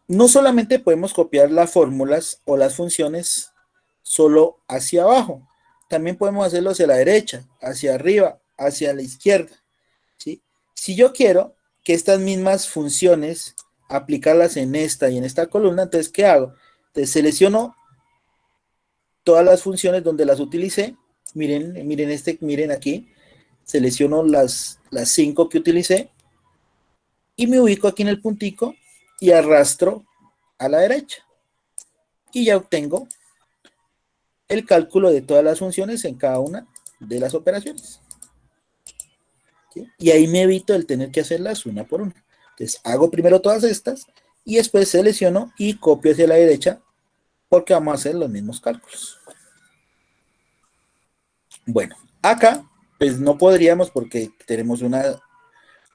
no solamente podemos copiar las fórmulas o las funciones solo hacia abajo, también podemos hacerlo hacia la derecha, hacia arriba, hacia la izquierda. ¿Sí? Si yo quiero que estas mismas funciones aplicarlas en esta y en esta columna, entonces ¿qué hago? Entonces selecciono todas las funciones donde las utilicé. Miren aquí, selecciono las 5 que utilicé y me ubico aquí en el puntico y arrastro a la derecha y ya obtengo el cálculo de todas las funciones en cada una de las operaciones. ¿Sí? Y ahí me evito el tener que hacerlas una por una. Entonces hago primero todas estas y después selecciono y copio hacia la derecha porque vamos a hacer los mismos cálculos. Bueno, acá pues no podríamos porque tenemos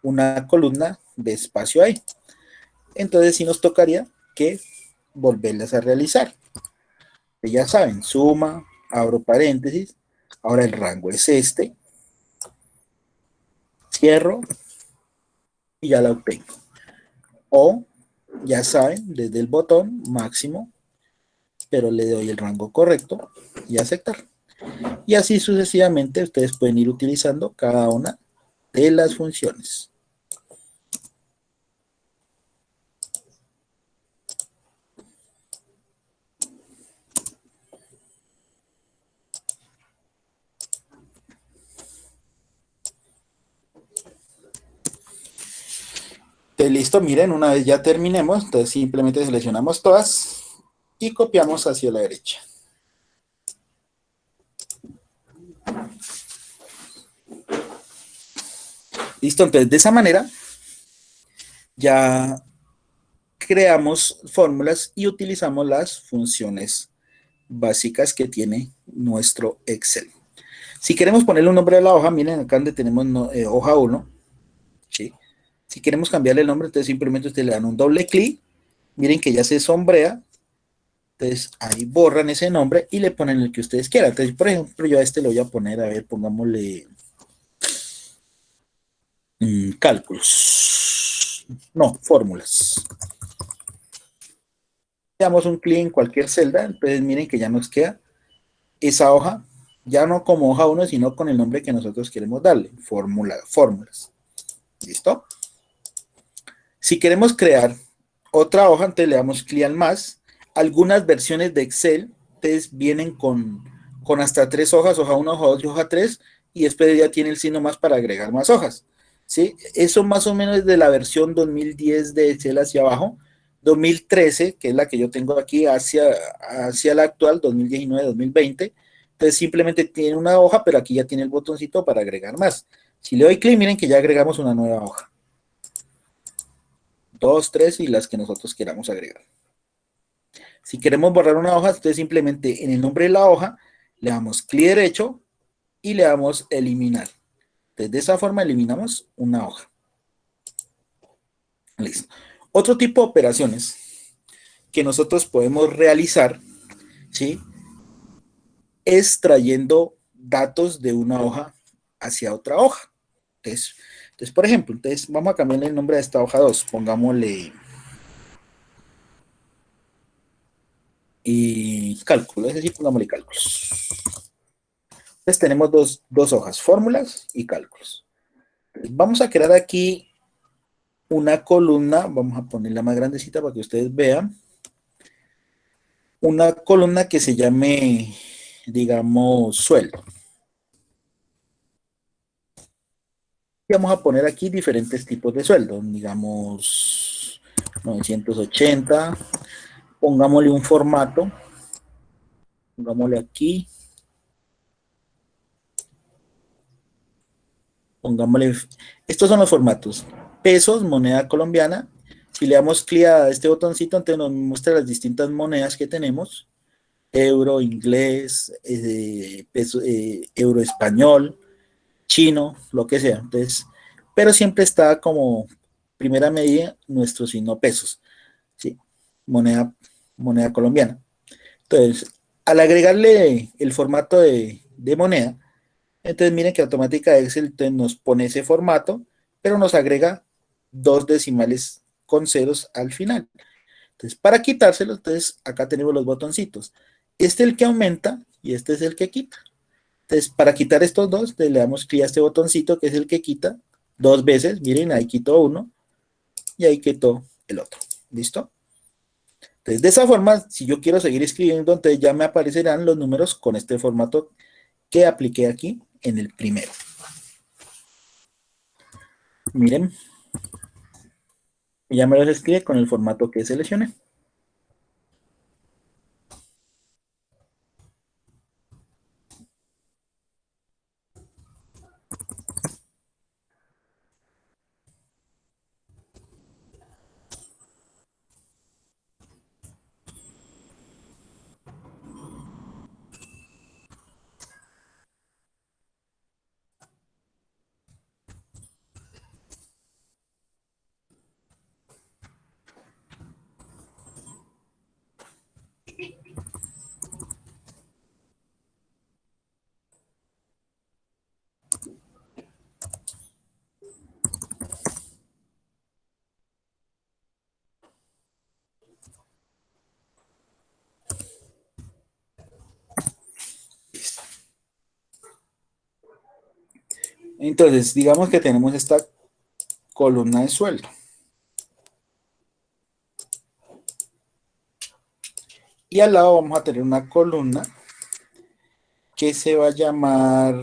una columna de espacio ahí. Entonces sí nos tocaría que volverlas a realizar. Ya saben, suma, abro paréntesis, ahora el rango es este, cierro y ya la obtengo. O, ya saben, desde el botón máximo, pero le doy el rango correcto y aceptar. Y así sucesivamente ustedes pueden ir utilizando cada una de las funciones. Listo, miren, una vez ya terminemos, entonces simplemente seleccionamos todas y copiamos hacia la derecha. Listo, entonces de esa manera ya creamos fórmulas y utilizamos las funciones básicas que tiene nuestro Excel. Si queremos ponerle un nombre a la hoja, miren acá donde tenemos hoja 1, ¿sí? Si queremos cambiarle el nombre, entonces simplemente ustedes le dan un doble clic, miren que ya se sombrea, entonces ahí borran ese nombre y le ponen el que ustedes quieran. Entonces, por ejemplo, yo a este le voy a poner, a ver, pongámosle cálculos. no, fórmulas. Damos un clic en cualquier celda, entonces miren que ya nos queda esa hoja, ya no como hoja 1, sino con el nombre que nosotros queremos darle, fórmulas. ¿Listo? Si queremos crear otra hoja, entonces le damos clic al más. Algunas versiones de Excel, entonces vienen con hasta 3 hojas, hoja 1, hoja 2 y hoja 3, y después ya tiene el signo más para agregar más hojas. ¿Sí? Eso más o menos es de la versión 2010 de Excel hacia abajo. 2013, que es la que yo tengo aquí, hacia la actual, 2019-2020. Entonces simplemente tiene una hoja, pero aquí ya tiene el botoncito para agregar más. Si le doy clic, miren que ya agregamos una nueva hoja. 2, 3 y las que nosotros queramos agregar. Si queremos borrar una hoja, entonces simplemente en el nombre de la hoja le damos clic derecho y le damos eliminar. Entonces de esa forma eliminamos una hoja. Listo. Otro tipo de operaciones que nosotros podemos realizar, ¿sí?, es trayendo datos de una hoja hacia otra hoja. Entonces, por ejemplo, vamos a cambiarle el nombre a esta hoja 2. Pongámosle cálculo, es decir, pongámosle cálculos. Entonces tenemos dos hojas, fórmulas y cálculos. Vamos a crear aquí una columna, vamos a ponerla más grandecita para que ustedes vean. Una columna que se llame, digamos, sueldo. Y vamos a poner aquí diferentes tipos de sueldo, digamos 980, pongámosle un formato, pongámosle aquí, pongámosle, estos son los formatos, pesos, moneda colombiana. Si le damos clic a este botoncito, entonces nos muestra las distintas monedas que tenemos, euro, inglés, peso, euro español, chino, lo que sea. Entonces, pero siempre está como primera medida nuestro signo pesos, ¿sí? Moneda colombiana. Entonces, al agregarle el formato de moneda, entonces miren que automática Excel nos pone ese formato, pero nos agrega 2 decimales con ceros al final. Entonces, para quitárselo, entonces acá tenemos los botoncitos. Este es el que aumenta y este es el que quita. Entonces, para quitar estos dos, le damos clic a este botoncito que es el que quita 2 veces. Miren, ahí quitó uno y ahí quitó el otro. ¿Listo? Entonces, de esa forma, si yo quiero seguir escribiendo, entonces ya me aparecerán los números con este formato que apliqué aquí en el primero. Miren, ya me los escribe con el formato que seleccioné. Entonces, digamos que tenemos esta columna de sueldo. Y al lado vamos a tener una columna que se va a llamar,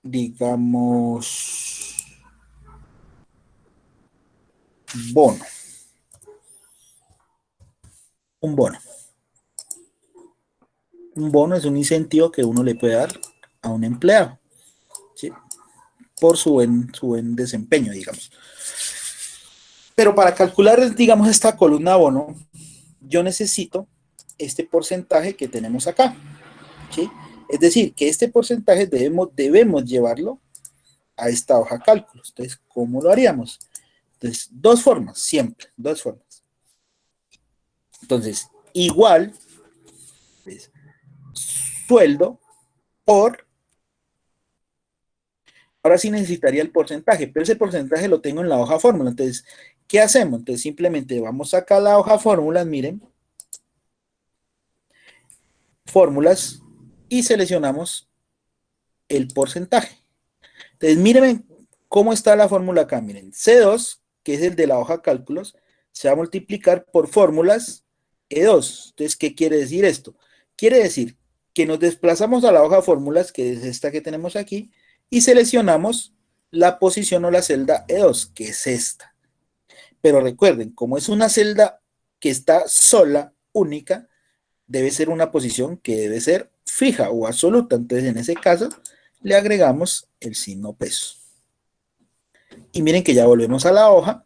digamos, bono. Un bono. Un bono es un incentivo que uno le puede dar a un empleado, ¿sí?, por su buen desempeño, digamos. Pero para calcular, digamos, esta columna bono, yo necesito este porcentaje que tenemos acá, ¿sí? Es decir, que este porcentaje debemos llevarlo a esta hoja cálculos. Entonces, ¿cómo lo haríamos? Entonces, 2 formas, siempre, 2 formas. Entonces, igual, pues, sueldo por, ahora sí necesitaría el porcentaje, pero ese porcentaje lo tengo en la hoja fórmula. Entonces, ¿Qué hacemos? Entonces simplemente vamos acá a la hoja fórmulas, miren, fórmulas, y seleccionamos el porcentaje. Entonces miren cómo está la fórmula acá, miren, C2, que es el de la hoja cálculos, se va a multiplicar por fórmulas E2. Entonces, ¿qué quiere decir esto? Quiere decir que nos desplazamos a la hoja fórmulas, que es esta que tenemos aquí, y seleccionamos la posición o la celda E2, que es esta. Pero recuerden, como es una celda que está sola, única, debe ser una posición que debe ser fija o absoluta. Entonces, en ese caso, le agregamos el signo peso. Y miren que ya volvemos a la hoja,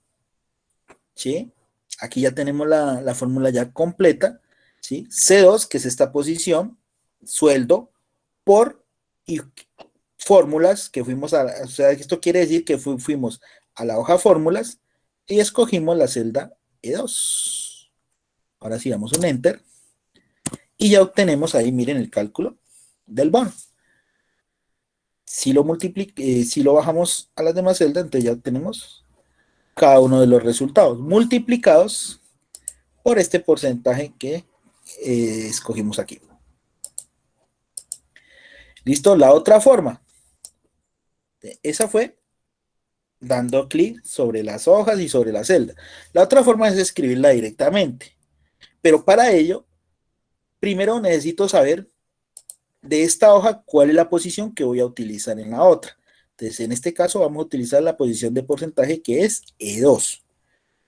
¿sí? Aquí ya tenemos la fórmula ya completa, ¿sí? C2, que es esta posición, sueldo, por y fórmulas que fuimos o sea, esto quiere decir que fuimos a la hoja fórmulas y escogimos la celda E2. Ahora sí damos un enter y ya obtenemos ahí, miren el cálculo del bono. Si lo si lo bajamos a las demás celdas, entonces ya obtenemos cada uno de los resultados multiplicados por este porcentaje que escogimos aquí. ¿Listo? La otra forma, esa fue dando clic sobre las hojas y sobre la celda. La otra forma es escribirla directamente, pero para ello, primero necesito saber de esta hoja cuál es la posición que voy a utilizar en la otra. Entonces, en este caso vamos a utilizar la posición de porcentaje que es E2,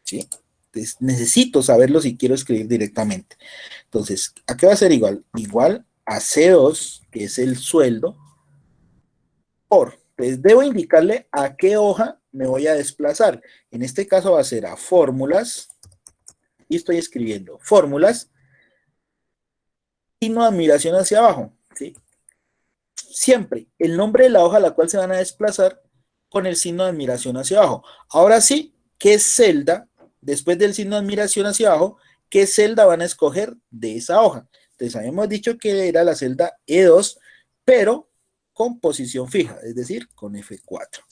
¿sí? Entonces, necesito saberlo si quiero escribir directamente. Entonces, ¿a qué va a ser igual? Igual a C2, que es el sueldo, por. Entonces, debo indicarle a qué hoja me voy a desplazar. En este caso va a ser a fórmulas, y estoy escribiendo fórmulas, signo de admiración hacia abajo, ¿sí? Siempre el nombre de la hoja a la cual se van a desplazar con el signo de admiración hacia abajo. Ahora sí, ¿qué celda, después del signo de admiración hacia abajo, qué celda van a escoger de esa hoja? Entonces habíamos dicho que era la celda E2, pero con posición fija, es decir, con F4.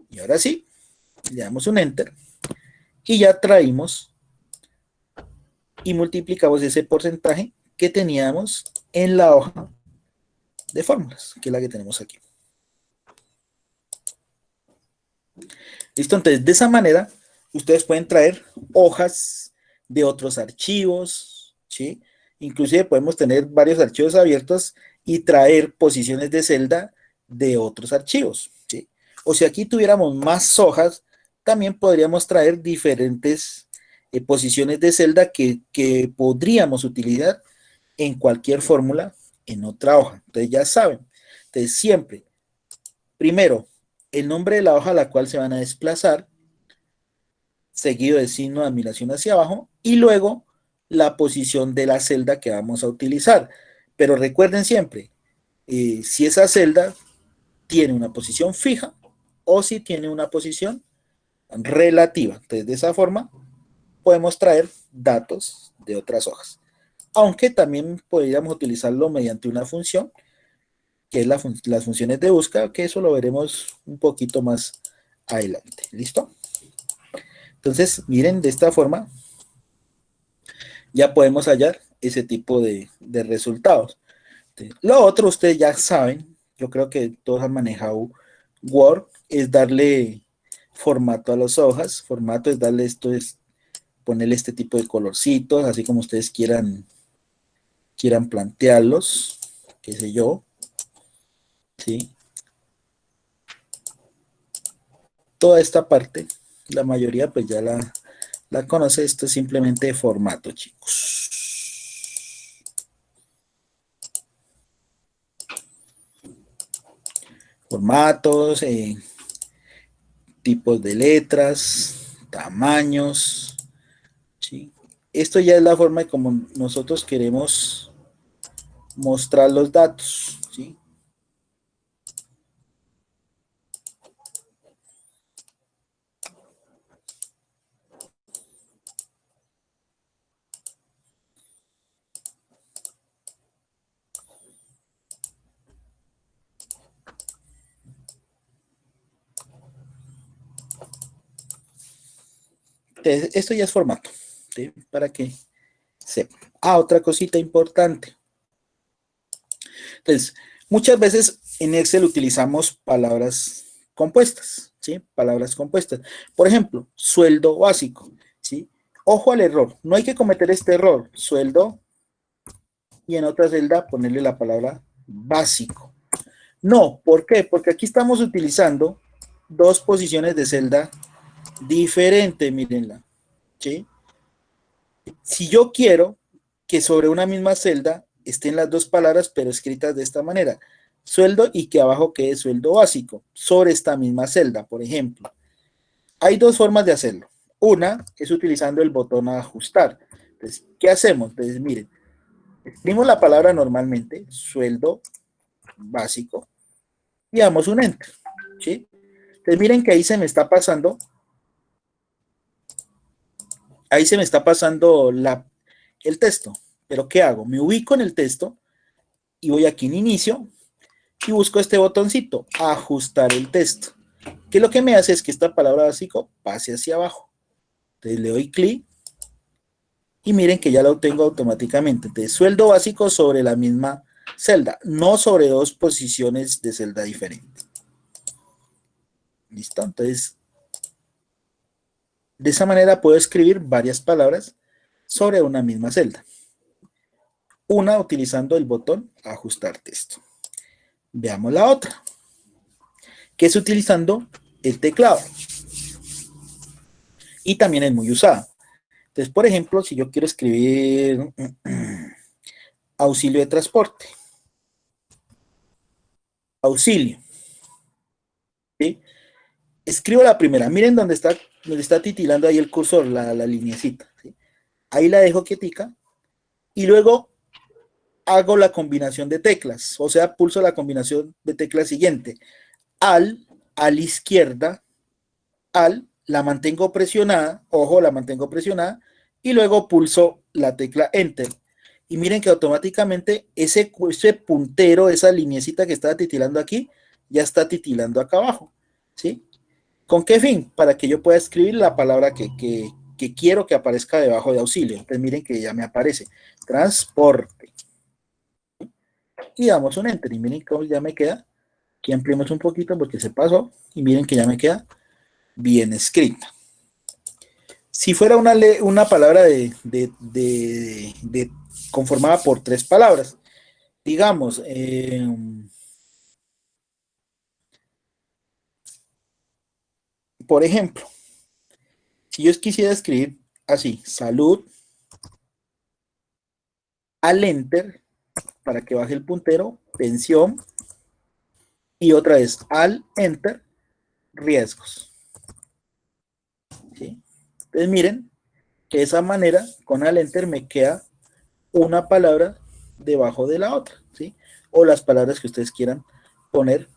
Y ahora sí, le damos un enter y ya traímos y multiplicamos ese porcentaje que teníamos en la hoja de fórmulas, que es la que tenemos aquí. ¿Listo? Entonces, de esa manera, ustedes pueden traer hojas de otros archivos, ¿sí? Inclusive podemos tener varios archivos abiertos y traer posiciones de celda de otros archivos, ¿sí? O si aquí tuviéramos más hojas, también podríamos traer diferentes posiciones de celda que podríamos utilizar en cualquier fórmula en otra hoja. Entonces, ya saben. Entonces, siempre, primero, el nombre de la hoja a la cual se van a desplazar, seguido del signo de admiración hacia abajo, y luego la posición de la celda que vamos a utilizar. Pero recuerden siempre, si esa celda tiene una posición fija o si tiene una posición relativa. Entonces, de esa forma, podemos traer datos de otras hojas. Aunque también podríamos utilizarlo mediante una función, que es las funciones de búsqueda, que eso lo veremos un poquito más adelante. ¿Listo? Entonces, miren, de esta forma ya podemos hallar ese tipo de resultados. Lo otro, ustedes ya saben, yo creo que todos han manejado Word, es darle formato a las hojas. Formato es darle esto, es ponerle este tipo de colorcitos, así como ustedes quieran plantearlos, qué sé yo, ¿sí? Toda esta parte, la mayoría pues ya la conoce. Esto es simplemente formato, chicos. Formatos, tipos de letras, tamaños, ¿sí? Esto ya es la forma de como nosotros queremos mostrar los datos, ¿sí? Entonces, esto ya es formato, ¿sí? Para que sepan. Otra cosita importante. Entonces, muchas veces en Excel utilizamos palabras compuestas, ¿sí? Palabras compuestas. Por ejemplo, sueldo básico, ¿sí? Ojo al error, no hay que cometer este error, sueldo, y en otra celda ponerle la palabra básico. No, ¿por qué? Porque aquí estamos utilizando dos posiciones de celda diferentes, mírenla, ¿sí? Si yo quiero que sobre una misma celda estén las dos palabras, pero escritas de esta manera, sueldo y que abajo quede sueldo básico, sobre esta misma celda, por ejemplo. Hay dos formas de hacerlo. Una es utilizando el botón ajustar. Entonces, ¿qué hacemos? Entonces, miren, escribimos la palabra normalmente, sueldo básico, y damos un enter, ¿sí? Entonces, miren que ahí se me está pasando, el texto. Pero ¿qué hago? Me ubico en el texto y voy aquí en inicio y busco este botoncito, ajustar el texto. Que lo que me hace es que esta palabra básico pase hacia abajo. Entonces le doy clic y miren que ya lo tengo automáticamente. Entonces sueldo básico sobre la misma celda, no sobre dos posiciones de celda diferentes. ¿Listo? Entonces, de esa manera puedo escribir varias palabras sobre una misma celda. Una utilizando el botón ajustar texto. Veamos la otra, que es utilizando el teclado. Y también es muy usada. Entonces, por ejemplo, si yo quiero escribir auxilio de transporte. Auxilio. ¿Sí? Escribo la primera. Miren donde está titilando ahí el cursor, la lineecita. ¿Sí? Ahí la dejo quietica. Y luego hago la combinación de teclas. O sea, pulso la combinación de teclas siguiente. A la izquierda, la mantengo presionada, ojo, la mantengo presionada, y luego pulso la tecla Enter. Y miren que automáticamente ese puntero, esa lineecita que estaba titilando aquí, ya está titilando acá abajo, ¿sí? ¿Con qué fin? Para que yo pueda escribir la palabra que quiero que aparezca debajo de auxilio. Entonces miren que ya me aparece, transporte. Y damos un Enter, y miren cómo ya me queda. Aquí ampliamos un poquito porque se pasó, y miren que ya me queda bien escrita. Si fuera una palabra conformada por tres palabras, digamos, por ejemplo, si yo quisiera escribir así, salud, al enter, para que baje el puntero, pensión, y otra vez al enter, riesgos. ¿Sí? Entonces miren que de esa manera, con al enter me queda una palabra debajo de la otra, ¿sí? O las palabras que ustedes quieran poner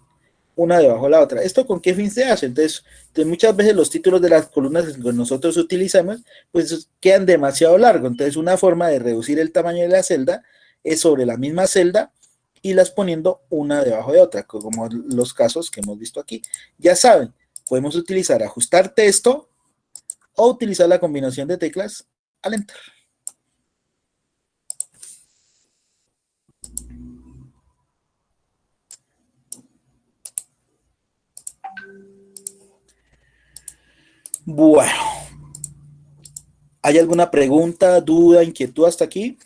una debajo de la otra. ¿Esto con qué fin se hace? Entonces muchas veces los títulos de las columnas que nosotros utilizamos, pues quedan demasiado largos. Entonces una forma de reducir el tamaño de la celda es sobre la misma celda y las poniendo una debajo de otra, como los casos que hemos visto aquí. Ya saben, podemos utilizar ajustar texto o utilizar la combinación de teclas al enter. Bueno, ¿hay alguna pregunta, duda, inquietud hasta aquí?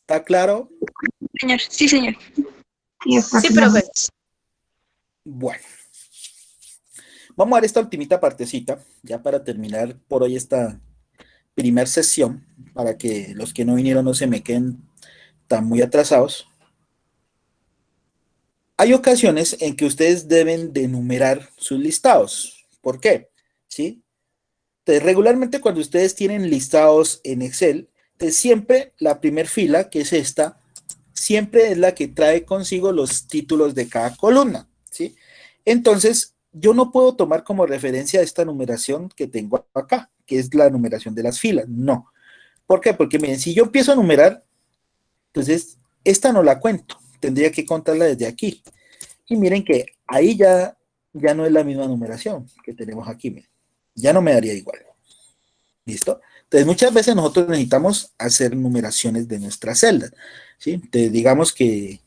¿Está claro? Señor, sí, señor. Sí, profe. Bueno, vamos a ver esta ultimita partecita, ya para terminar por hoy esta primera sesión, para que los que no vinieron no se me queden tan muy atrasados. Hay ocasiones en que ustedes deben de enumerar sus listados. ¿Por qué? ¿Sí? Entonces, regularmente cuando ustedes tienen listados en Excel, entonces siempre la primera fila, que es esta, siempre es la que trae consigo los títulos de cada columna, ¿sí? Entonces, yo no puedo tomar como referencia esta numeración que tengo acá, que es la numeración de las filas, no. ¿Por qué? Porque miren, si yo empiezo a numerar, entonces esta no la cuento, tendría que contarla desde aquí. Y miren que ahí ya no es la misma numeración que tenemos aquí. Miren. Ya no me daría igual. ¿Listo? Entonces, muchas veces nosotros necesitamos hacer numeraciones de nuestras celdas. ¿Sí? Entonces, digamos que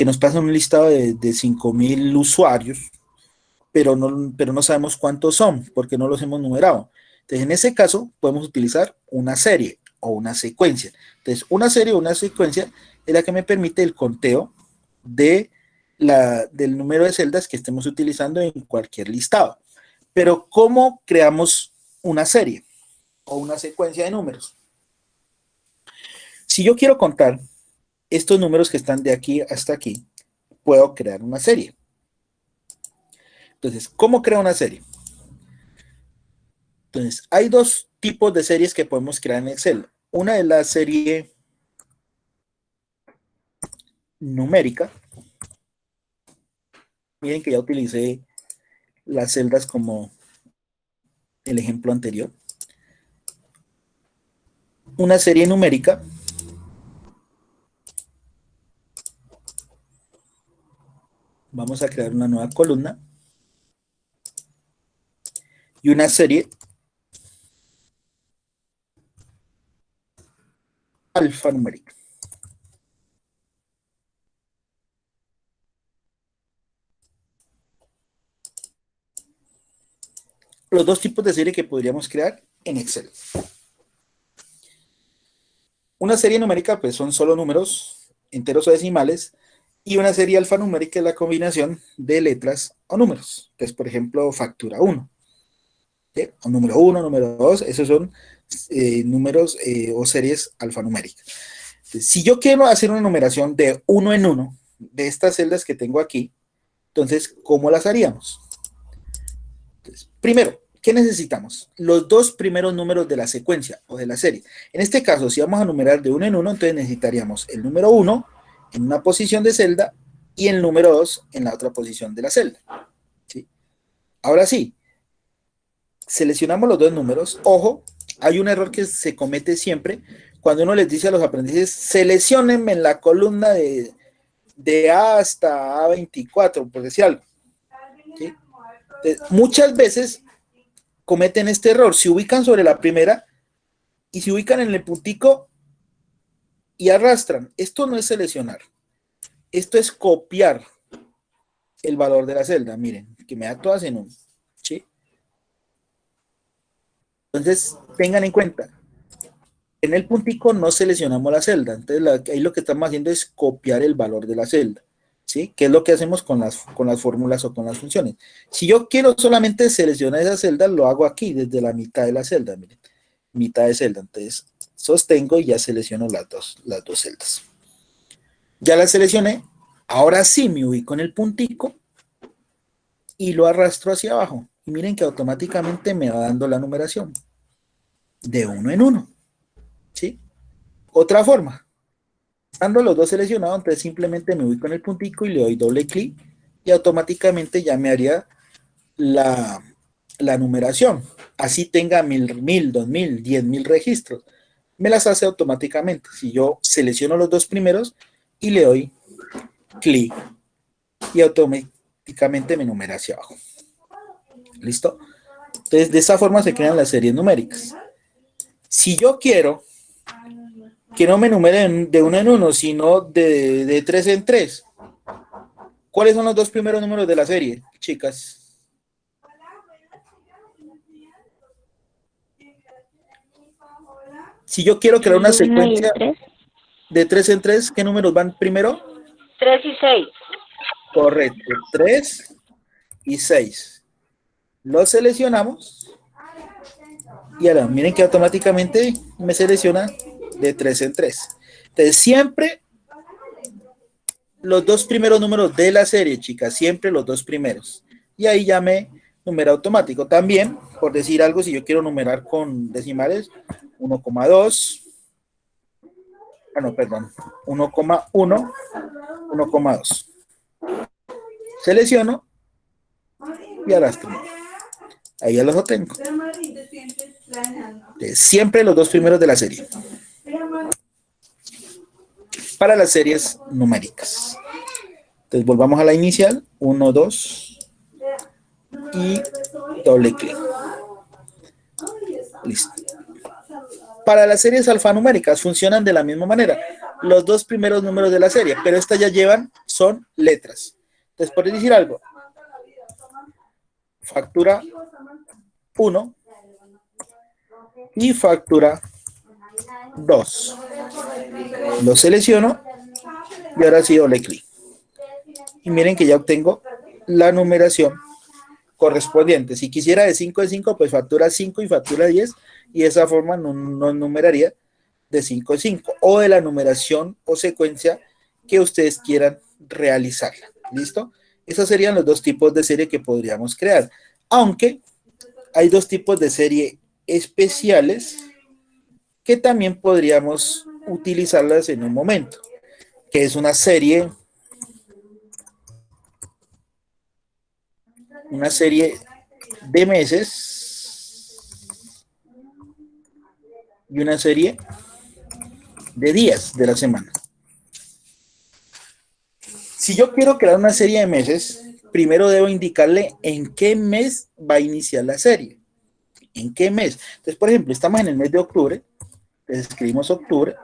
nos pasan un listado de 5,000 usuarios, pero no sabemos cuántos son, porque no los hemos numerado. Entonces, en ese caso, podemos utilizar una serie o una secuencia. Entonces, una serie o una secuencia es la que me permite el conteo del número de celdas que estemos utilizando en cualquier listado. Pero, ¿cómo creamos una serie o una secuencia de números? Si yo quiero contar estos números que están de aquí hasta aquí, puedo crear una serie. Entonces, ¿cómo creo una serie? Entonces, hay dos tipos de series que podemos crear en Excel. Una es la serie numérica. Miren que ya utilicé las celdas como el ejemplo anterior. Una serie numérica vamos a crear una nueva columna y una serie alfanumérica. Los dos tipos de serie que podríamos crear en Excel. Una serie numérica pues son solo números enteros o decimales, y una serie alfanumérica es la combinación de letras o números. Entonces, por ejemplo, factura 1. ¿Sí? O número 1, número 2, esos son números o series alfanuméricas. Entonces, si yo quiero hacer una numeración de 1 en 1 de estas celdas que tengo aquí, entonces, ¿cómo las haríamos? Entonces, primero, ¿qué necesitamos? Los dos primeros números de la secuencia o de la serie. En este caso, si vamos a numerar de 1 en 1, entonces necesitaríamos el número 1 en una posición de celda y el número 2 en la otra posición de la celda. ¿Sí? Ahora sí, seleccionamos los dos números. Ojo, hay un error que se comete siempre cuando uno les dice a los aprendices, seleccionenme en la columna de A hasta A24, por decir algo. ¿Sí? Entonces, muchas veces cometen este error, se ubican sobre la primera y se ubican en el puntico y arrastran. Esto no es seleccionar, esto es copiar el valor de la celda. Miren, que me da todas en un. ¿Sí? Entonces, tengan en cuenta, en el puntico no seleccionamos la celda, entonces ahí lo que estamos haciendo es copiar el valor de la celda. ¿Sí? ¿Qué es lo que hacemos con las fórmulas o con las funciones? Si yo quiero solamente seleccionar esa celda, lo hago aquí, desde la mitad de la celda, miren, mitad de celda. Entonces, sostengo y ya selecciono las dos celdas. Ya las seleccioné, ahora sí me ubico en el puntico y lo arrastro hacia abajo. Y miren que automáticamente me va dando la numeración de 1 en 1. ¿Sí? Otra forma. Estando los dos seleccionados, entonces simplemente me ubico en el puntico y le doy doble clic y automáticamente ya me haría la numeración. Así tenga 1000, 2000, 10,000 registros. Me las hace automáticamente. Si yo selecciono los dos primeros y le doy clic y automáticamente me numera hacia abajo. ¿Listo? Entonces, de esa forma se crean las series numéricas. Si yo quiero que no me numeren de 1 en 1, sino de 3 en 3. ¿Cuáles son los dos primeros números de la serie, chicas? Si yo quiero crear una secuencia de 3 en 3, ¿qué números van primero? 3 y 6. Correcto, 3 y 6. Los seleccionamos y ahora miren que automáticamente me selecciona de 3 en 3. Entonces siempre los dos primeros números de la serie, chicas, siempre los dos primeros. Y ahí ya me numera automático. También, por decir algo, si yo quiero numerar con decimales, 1,2, perdón, 1,1, 1,2. Selecciono y arrastro. Ahí ya los obtengo. Siempre los dos primeros de la serie. Para las series numéricas. Entonces Entonces volvamos a la inicial, 1, 2 y doble clic. Listo. Para las series alfanuméricas funcionan de la misma manera. Los dos primeros números de la serie, pero estas ya son letras. Entonces, por decir algo, factura 1 y factura 2. Lo selecciono y ahora sí doble clic. Y miren que ya obtengo la numeración correspondiente. Si quisiera de 5 en 5, pues factura 5 y factura 10, y de esa forma nos numeraría de 5 en 5, o de la numeración o secuencia que ustedes quieran realizarla. ¿Listo? Esos serían los dos tipos de serie que podríamos crear. Aunque hay dos tipos de serie especiales que también podríamos utilizarlas en un momento, que es una serie de meses y una serie de días de la semana. Si yo quiero crear una serie de meses, primero debo indicarle en qué mes va a iniciar la serie. ¿En qué mes? Entonces, por ejemplo, estamos en el mes de octubre, entonces escribimos octubre,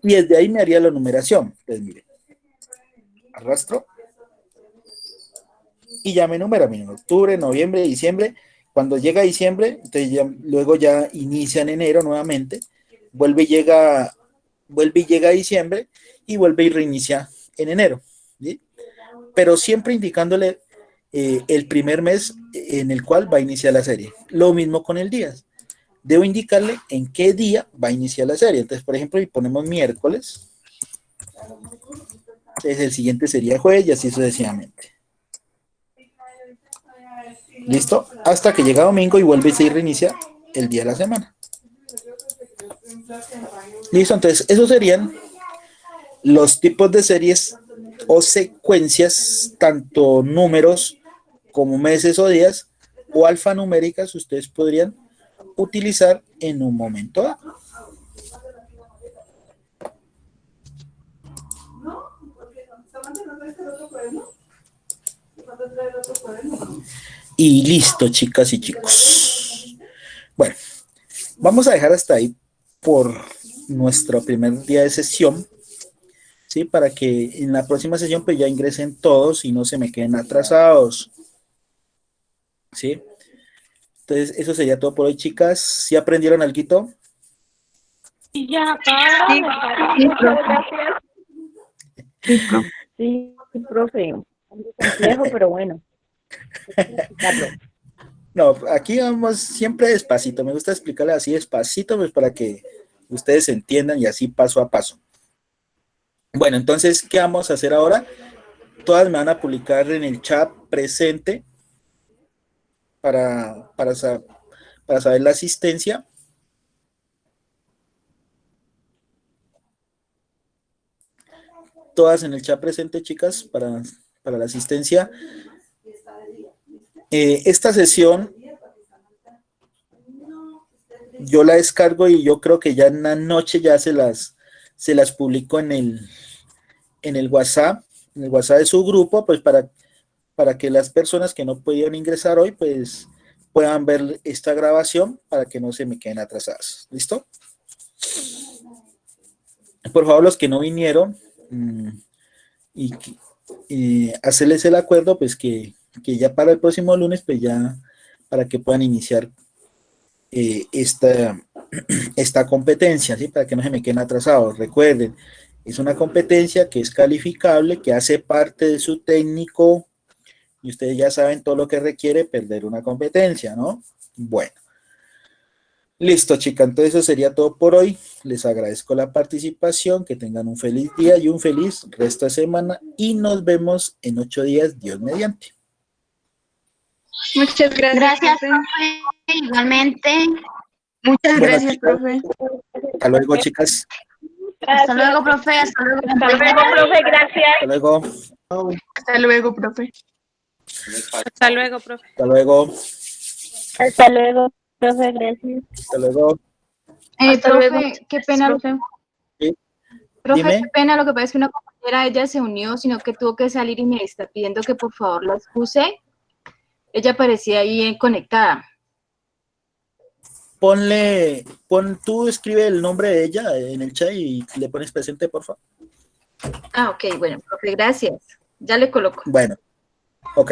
y desde ahí me haría la numeración. Entonces, miren, arrastro, y ya me numera, miren, octubre, noviembre, diciembre. Cuando llega diciembre, entonces luego ya inicia en enero nuevamente, vuelve y llega diciembre, y vuelve y reinicia en enero, ¿sí? Pero siempre indicándole el primer mes en el cual va a iniciar la serie. Lo mismo con el día. Debo indicarle en qué día va a iniciar la serie. Entonces, por ejemplo, y ponemos miércoles, entonces el siguiente sería jueves y así sucesivamente. ¿Listo? Hasta que llega domingo y vuelve y se reinicia el día de la semana. ¿Listo? Entonces, esos serían los tipos de series o secuencias, tanto números como meses o días, o alfanuméricas, ustedes podrían utilizar en un momento dado. Y listo, chicas y chicos. Bueno, vamos a dejar hasta ahí por nuestro primer día de sesión, ¿sí? Para que en la próxima sesión pues ya ingresen todos y no se me queden atrasados, ¿sí? Entonces, eso sería todo por hoy, chicas. ¿Sí aprendieron algo? Y ya, Sí, gracias. Sí, profe. Algo complejo, pero bueno. No, aquí vamos siempre despacito. Me gusta explicarles así despacito, pues para que ustedes entiendan y así paso a paso. Bueno, entonces, ¿qué vamos a hacer ahora? Todas me van a publicar en el chat presente para saber la asistencia. Todas en el chat presente, chicas, para la asistencia. Esta sesión yo la descargo y yo creo que ya en la noche ya se las publico en el WhatsApp, de su grupo, pues para que las personas que no pudieron ingresar hoy, pues puedan ver esta grabación para que no se me queden atrasadas. ¿Listo? Por favor, los que no vinieron y hacerles el acuerdo, pues que ya para el próximo lunes, pues ya para que puedan iniciar esta competencia, ¿sí? Para que no se me queden atrasados. Recuerden, es una competencia que es calificable, que hace parte de su técnico, y ustedes ya saben todo lo que requiere perder una competencia, ¿no? Bueno. Listo, chicas, entonces eso sería todo por hoy. Les agradezco la participación, que tengan un feliz día y un feliz resto de semana, y nos vemos en 8 días, Dios mediante. muchas gracias. Gracias, profe. profe, igualmente. Muchas Bueno, gracias, chicas, profe. hasta luego, chicas. Hasta luego, profe. Hasta luego. Hasta luego, profe, gracias. Hasta luego. Hasta luego, profe. Hasta luego, profe. Hasta luego. Hasta luego, profe, gracias. Hasta luego. Hasta Profe, luego. qué pena. Profe. Sí. Profe, Dime. qué pena, lo que pasa es que una compañera, ella se unió, sino que tuvo que salir y me está pidiendo que por favor la excuse. Ella aparecía ahí conectada. Tú escribe el nombre de ella en el chat y le pones presente, por favor. Ah, ok, bueno, profe, gracias. Ya le coloco. Bueno, ok.